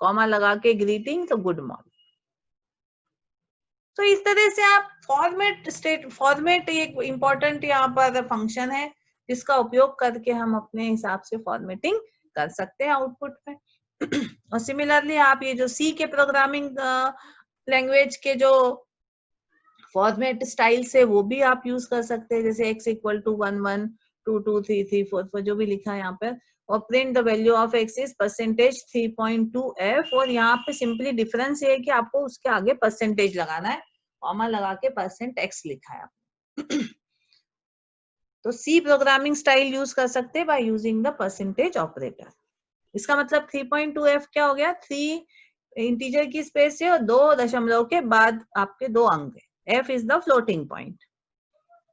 कॉमा लगा के ग्रीटिंग, तो गुड मॉर्निंग। तो इस तरह से आप फॉर्मेट एक इम्पोर्टेंट यहाँ पर फंक्शन है जिसका उपयोग करके हम अपने हिसाब से फॉर्मेटिंग कर सकते हैं आउटपुट में। और सिमिलरली आप ये जो सी के प्रोग्रामिंग लैंग्वेज के जो फॉर्मेट स्टाइल्स है वो भी आप यूज कर सकते हैं, जैसे x इक्वल टू 1 1 2 2 3 3 4 4 जो भी लिखा है यहाँ पर, और print the value of x is percentage 3.2f। और यहाँ पे सिंपली डिफरेंस ये है कि आपको उसके आगे परसेंटेज लगाना है, कॉमा लगा के %x लिखा है आपने। तो सी प्रोग्रामिंग स्टाइल यूज कर सकते हैं by using the percentage operator. इसका मतलब 3.2f क्या हो गया? 3 इंटीजर की स्पेस है और 2 दशमलव के बाद आपके 2 अंक है, f is the floating point,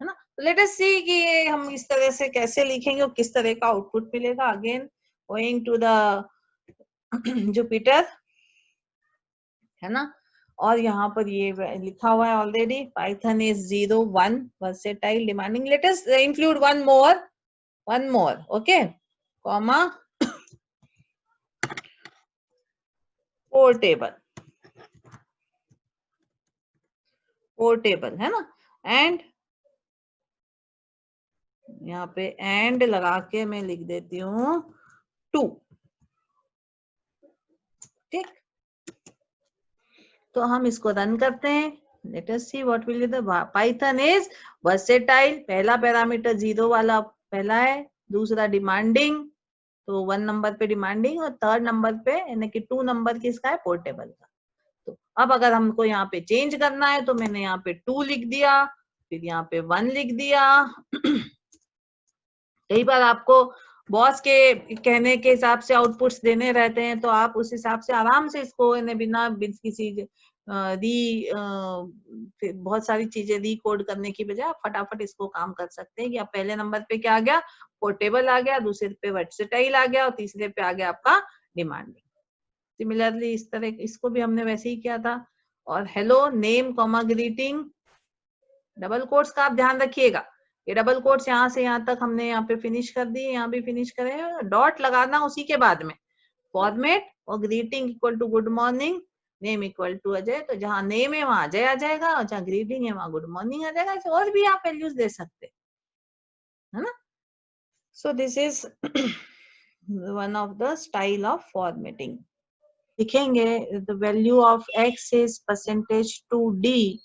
है ना। लेट अस सी कि ये हम इस तरह से कैसे लिखेंगे और किस तरह का आउटपुट मिलेगा। Again going to the Jupyter, है ना, और यहाँ पर ये लिखा हुआ है already, Python is 0 1 versatile demanding. Let us include one more, okay, comma portable, है ना, एंड यहाँ पे एंड लगा के मैं लिख देती हूँ 2, ठीक। तो हम इसको रन करते हैं, late us see what will be the Python is versatile, पहला पैरामीटर 0 वाला पहला है, दूसरा डिमांडिंग, तो 1 नंबर पे डिमांडिंग, और 3rd नंबर पे यानी कि 2 नंबर किसका है? पोर्टेबल का। तो अब अगर हमको यहाँ पे चेंज करना है तो मैंने यहाँ पे 2 लिख दिया, फिर यहाँ पे 1 लिख दिया। कई बार आपको बॉस के कहने के हिसाब से आउटपुट्स देने रहते हैं, तो आप उस हिसाब से आराम से इसको बिना किसी बहुत सारी चीजें रीकोड करने की बजाय आप फटाफट इसको काम कर सकते हैं कि आप पहले नंबर पे क्या आ गया, पोर्टेबल आ गया, दूसरे पे वर्सेटाइल आ गया और तीसरे पे आ गया आपका डिमांडिंग। सिमिलरली इस तरह इसको भी हमने वैसे ही किया था। और hello name comma greeting, double quotes का आप ध्यान रखिएगा, ये डबल कोट्स यहाँ से यहाँ तक हमने यहाँ पे फिनिश कर दिए, यहाँ भी फिनिश करें, डॉट लगाना उसी के बाद में, फॉर्मेट और greeting equal to good morning, name equal to Ajay, तो जहाँ नेम है वहां अजय आ जाएगा और जहाँ ग्रीटिंग है वहां गुड मॉर्निंग आ जाएगा। और भी आप वैल्यूज दे सकते है ना। So this is one of the style of formatting. लिखेंगे the value of X is percentage two D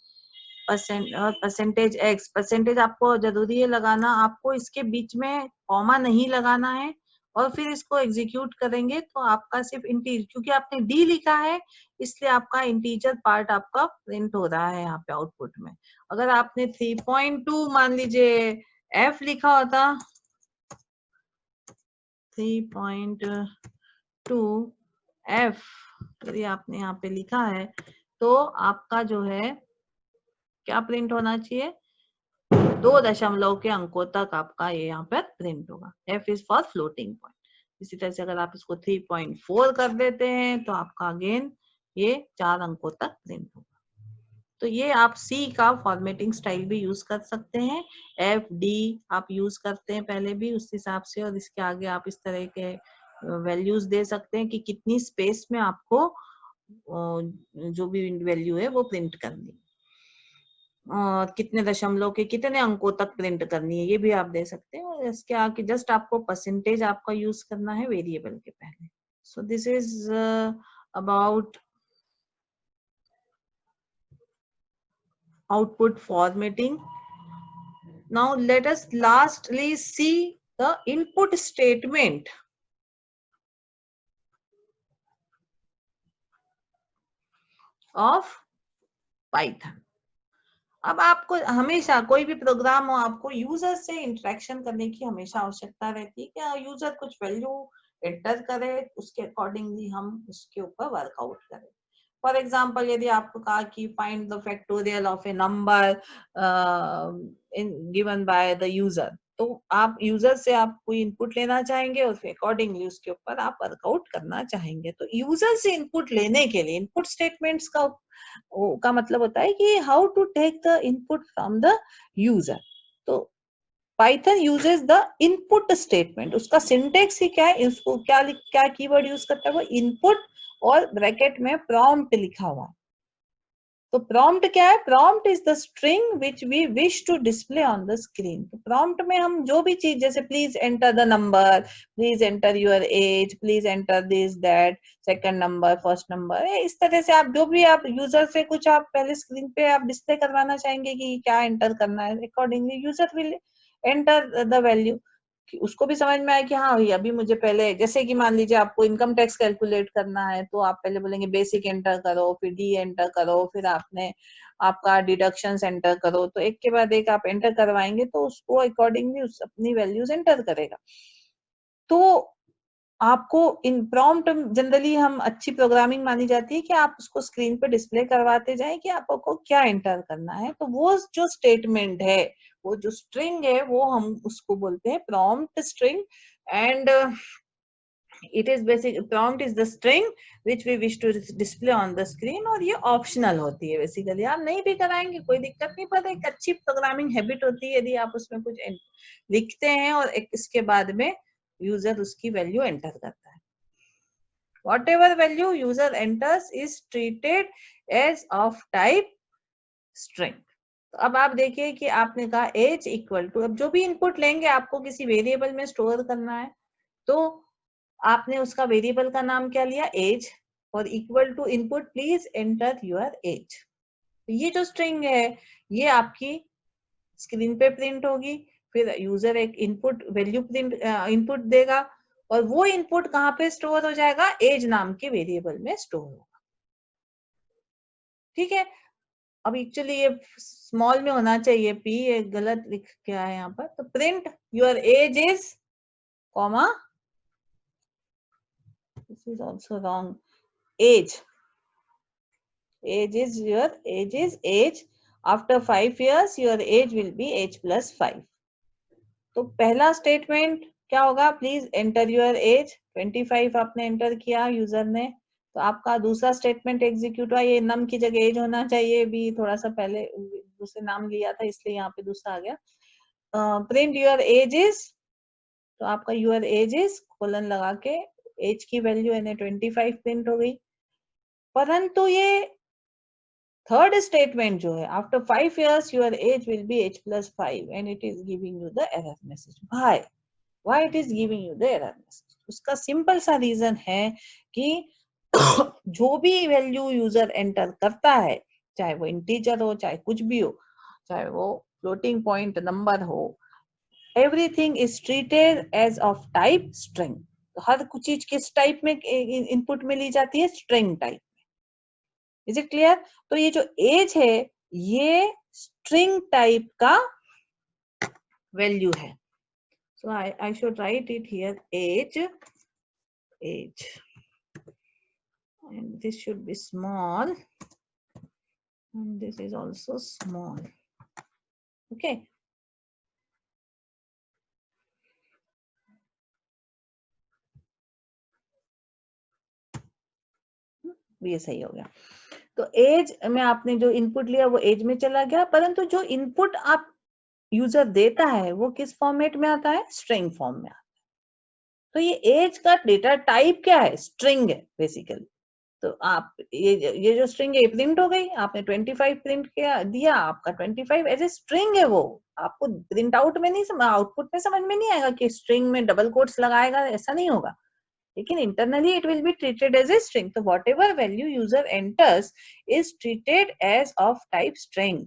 percentage X, percentage आपको जरूरी है लगाना, आपको इसके बीच में कॉमा नहीं लगाना है। और फिर इसको एग्जीक्यूट करेंगे तो आपका सिर्फ इंटीजर, क्योंकि आपने डी लिखा है इसलिए आपका इंटीजर पार्ट आपका प्रिंट हो रहा है यहाँ पे आउटपुट में। अगर आपने 3.2 मान लीजिए एफ लिखा होता, 3.2 एफ यदि आपने यहाँ पे लिखा है तो आपका जो है क्या प्रिंट होना चाहिए, 2 दशमलव के अंकों तक आपका ये यहाँ पर प्रिंट होगा। F is for floating point. इसी तरह से अगर आप इसको 3.4 कर देते हैं तो आपका अगेन ये 4 अंकों तक प्रिंट होगा। तो ये आप C का फॉर्मेटिंग स्टाइल भी यूज कर सकते हैं, F D आप यूज करते हैं पहले भी उस हिसाब से, और इसके आगे आप इस तरह के वैल्यूज दे सकते हैं कि कितनी स्पेस में आपको जो भी वैल्यू है वो प्रिंट करनी है और कितने दशमलव के कितने अंकों तक प्रिंट करनी है ये भी आप दे सकते हैं। और इसके आगे जस्ट आपको परसेंटेज आपका यूज करना है वेरिएबल के पहले। सो this is about output formatting. Now let us lastly see the input statement of Python. अब आपको हमेशा कोई भी प्रोग्राम हो आपको यूजर से इंटरेक्शन करने की हमेशा आवश्यकता रहती है कि यूजर कुछ वैल्यू एंटर करे, उसके अकॉर्डिंगली हम उसके ऊपर वर्कआउट करें। फॉर एग्जाम्पल यदि आपको कहा कि find the factorial of A number given by the user, तो आप यूजर से आप कोई इनपुट लेना चाहेंगे और फिर अकॉर्डिंगली उसके ऊपर आप वर्कआउट करना चाहेंगे। तो यूजर से इनपुट लेने के लिए इनपुट स्टेटमेंट्स का मतलब होता है कि how to take the input from the user. तो Python uses the input statement, उसका सिंटेक्स ही क्या है, उसको क्या कीवर्ड यूज करता है वो इनपुट और ब्रैकेट में प्रॉम्प्ट लिखा हुआ है। तो प्रॉम्प्ट क्या है, prompt is the string which we wish to display on the screen. तो प्रॉम्प्ट में हम जो भी चीज जैसे please enter the number, please enter your age, please enter this that, second number, first number, इस तरह से आप जो भी आप यूजर से कुछ आप पहले स्क्रीन पे आप डिस्प्ले करवाना चाहेंगे कि क्या एंटर करना है, accordingly user will enter the value. उसको भी समझ में आए कि हाँ भैया अभी मुझे पहले, जैसे कि मान लीजिए आपको इनकम टैक्स कैलकुलेट करना है तो आप पहले बोलेंगे बेसिक एंटर करो, फिर डी एंटर करो, फिर आपने आपका डिडक्शन एंटर करो, तो एक के बाद एक आप एंटर करवाएंगे तो उसको अकॉर्डिंगली उस अपनी वैल्यूज एंटर करेगा। तो आपको इन प्रॉम्प्ट जनरली हम अच्छी प्रोग्रामिंग मानी जाती है कि आप उसको स्क्रीन पे डिस्प्ले करवाते जाएं कि आपको क्या एंटर करना है। तो वो जो स्टेटमेंट है, वो जो स्ट्रिंग है, वो हम उसको बोलते हैं prompt string. And it is basic prompt is the string which we wish to display on the screen, और ये ऑप्शनल होती है बेसिकली, आप नहीं भी कराएंगे कोई दिक्कत नहीं, पर एक अच्छी प्रोग्रामिंग हैबिट होती है यदि आप उसमें कुछ लिखते हैं और एक इसके बाद में यूजर उसकी वैल्यू एंटर करता है। whatever value user enters is treated as of type string। तो अब आप देखिए कि आपने कहा एज इक्वल टू, अब जो भी इनपुट लेंगे आपको किसी वेरिएबल में स्टोर करना है, तो आपने उसका वेरिएबल का नाम क्या लिया, एज, और equal to input please enter your age. तो ये जो स्ट्रिंग है ये आपकी स्क्रीन पे प्रिंट होगी, फिर यूजर एक इनपुट वैल्यू प्रिंट इनपुट देगा और वो इनपुट कहाँ पे स्टोर हो जाएगा, एज नाम के वेरिएबल में स्टोर होगा। ठीक है, अब एक्चुअली ये स्मॉल में होना चाहिए पी, ये गलत लिख क्या है यहाँ पर, तो print your age is comma, this is also wrong, age age is your age is age. After 5 years your age will be age plus 5. तो पहला स्टेटमेंट क्या होगा, प्लीज एंटर योर एज। 25 आपने एंटर किया यूजर ने, तो आपका दूसरा स्टेटमेंट एग्जीक्यूट हुआ। ये नम की जगह एज होना चाहिए, भी थोड़ा सा पहले दूसरे नाम लिया था इसलिए यहाँ पे दूसरा आ गया। प्रिंट योर एज इज, तो आपका योर एज इज कोलन लगा के एज की वैल्यू यानी 25 प्रिंट हो गई। परंतु ये थर्ड स्टेटमेंट जो है, after 5 years your age will be age plus 5 and it is giving you the error message. Why it is giving you the error message? उसका सिंपल सा रीजन है कि जो भी वैल्यू यूजर एंटर करता है, चाहे वो इंटीजर हो, चाहे कुछ भी हो, चाहे वो फ्लोटिंग पॉइंट नंबर हो, everything is treated as of type string. हर कुछ चीज किस टाइप में इनपुट में ली जाती है, स्ट्रिंग टाइप में। Is it clear? तो ये जो एज है ये स्ट्रिंग टाइप का वैल्यू है। So I should write it here, age, and this should be small, and this is also small. Okay. ये सही हो गया। तो एज में आपने जो इनपुट लिया वो एज में चला गया, परंतु जो इनपुट आप यूजर देता है वो किस फॉर्मेट में आता है, स्ट्रिंग फॉर्म में आता है। तो ये एज का डेटा टाइप क्या है, स्ट्रिंग है बेसिकली। तो आप ये जो स्ट्रिंग है प्रिंट हो गई, आपने 25 प्रिंट किया दिया, आपका 25 एज ए स्ट्रिंग है। वो आपको प्रिंट आउट में नहीं, आउटपुट में समझ में नहीं आएगा कि स्ट्रिंग में डबल कोट्स लगाएगा, ऐसा नहीं होगा, लेकिन internally it will be treated as a string. तो whatever value user enters is treated as of type string.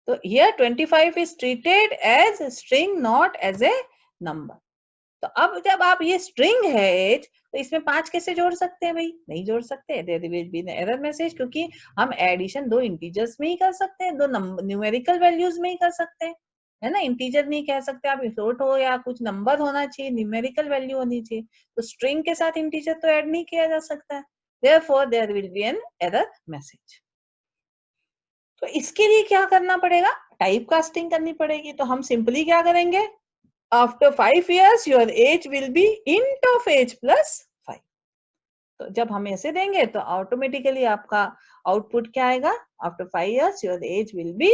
तो here 25 is treated as string not as a number. तो अब जब आप ये स्ट्रिंग है एज, तो इसमें 5 कैसे जोड़ सकते हैं भाई, नहीं जोड़ सकते, there will be an error message, क्योंकि हम एडिशन दो इंटीजर्स में ही कर सकते हैं, दो न्यूमेरिकल वैल्यूज में ही कर सकते हैं, है ना। इंटीजर नहीं कह सकते आप, फ्लोट हो या कुछ नंबर होना चाहिए, न्यूमेरिकल वैल्यू होनी चाहिए। तो स्ट्रिंग के साथ इंटीजर तो ऐड नहीं किया जा सकता है, therefore there will be an error message. तो इसके लिए क्या करना पड़ेगा, टाइप कास्टिंग करनी पड़ेगी। तो हम सिंपली क्या करेंगे, after 5 years your age will be int of age plus 5। तो जब हम ऐसे देंगे तो ऑटोमेटिकली आपका आउटपुट क्या आएगा, after 5 years your age will be,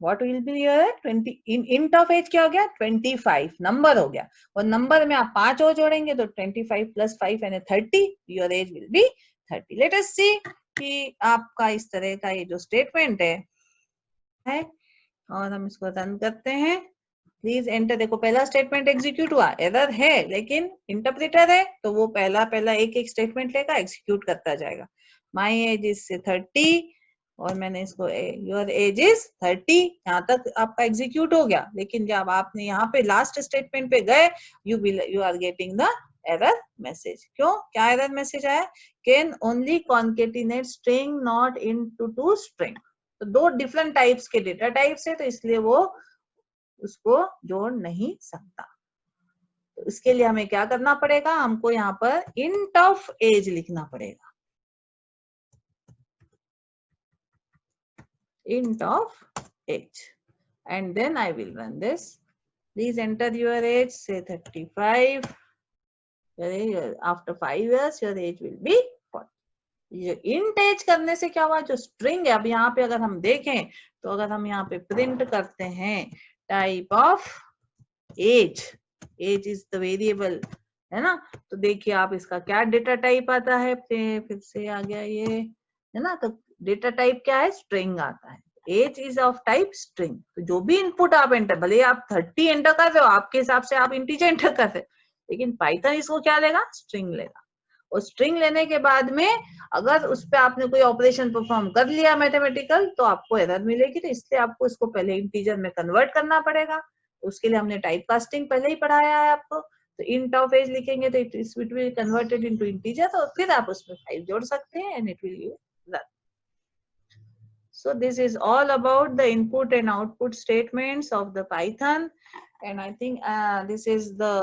what will be your 20, int of age क्या हो गया, 25 नंबर हो गया, और नंबर में आप 5 और जोड़ेंगे तो 25 प्लस 5 यानी 30, your age will be 30। Let us see कि आपका इस तरह का ये जो स्टेटमेंट है और हम इसको रन करते हैं। Please enter. देखो पहला स्टेटमेंट एग्जीक्यूट हुआ, एरर है लेकिन इंटरप्रेटर है तो वो पहला एक एक स्टेटमेंट लेगा, एग्जीक्यूट करता जाएगा। माई एज इज 30 और मैंने इसको योर एज इज 30, यहाँ तक आपका एग्जीक्यूट हो गया। लेकिन जब आपने यहाँ पे लास्ट स्टेटमेंट पे गए, you are getting the error message. क्यों, क्या एरर मैसेज आया, can only concatenate string not into to string. तो दो डिफरेंट टाइप्स के डेटा टाइप्स है, तो इसलिए वो उसको जोड़ नहीं सकता। तो इसके लिए हमें क्या करना पड़ेगा, हमको यहाँ पर int ऑफ एज लिखना पड़ेगा, int of age, and then I will run this. Please enter your age, say 35, after 5 years your age will be 40। int age करने से क्या हुआ, जो स्ट्रिंग है, अब यहाँ पे अगर हम देखें तो अगर हम यहाँ पे प्रिंट करते हैं type of age, age is the variable, है ना। तो देखिए आप इसका क्या डेटा टाइप आता है, फिर से आ गया ये, है ना। तो डेटा टाइप क्या है, स्ट्रिंग आता है। Age is of type string. तो जो भी इनपुट आप एंटर, भले आप 30 एंटर कर रहे हो, आपके हिसाब से आप इंटीजर एंटर कर रहे हो, लेकिन पाइथन इसको क्या लेगा, स्ट्रिंग लेगा। और स्ट्रिंग लेने के बाद में अगर उस पर आपने कोई ऑपरेशन परफॉर्म कर लिया मैथमेटिकल, तो आपको एरर मिलेगी। तो इसलिए आपको इसको पहले इंटीजर में कन्वर्ट करना पड़ेगा। उसके लिए हमने टाइप कास्टिंग पहले ही पढ़ाया है आपको। तो int ऑफ एज लिखेंगे तो it will be converted into integer, तो फिर आप उसमें 5 जोड़ सकते हैं and it will you run. So this is all about the input and output statements of the Python, and I think this is the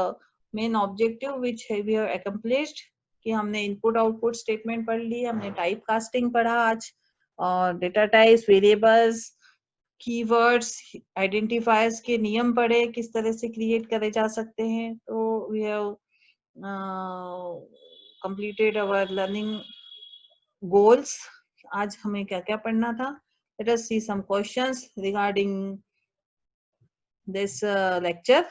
main objective which we have accomplished. कि हमने इनपुट आउटपुट स्टेटमेंट पढ़ ली, हमने टाइप कास्टिंग पढ़ा आज, और data types, variables, keywords, identifiers के नियम पढ़े, किस तरह से क्रिएट करे जा सकते हैं। तो we have completed our learning goals. आज हमें क्या क्या पढ़ना था? Let us see some questions regarding this lecture.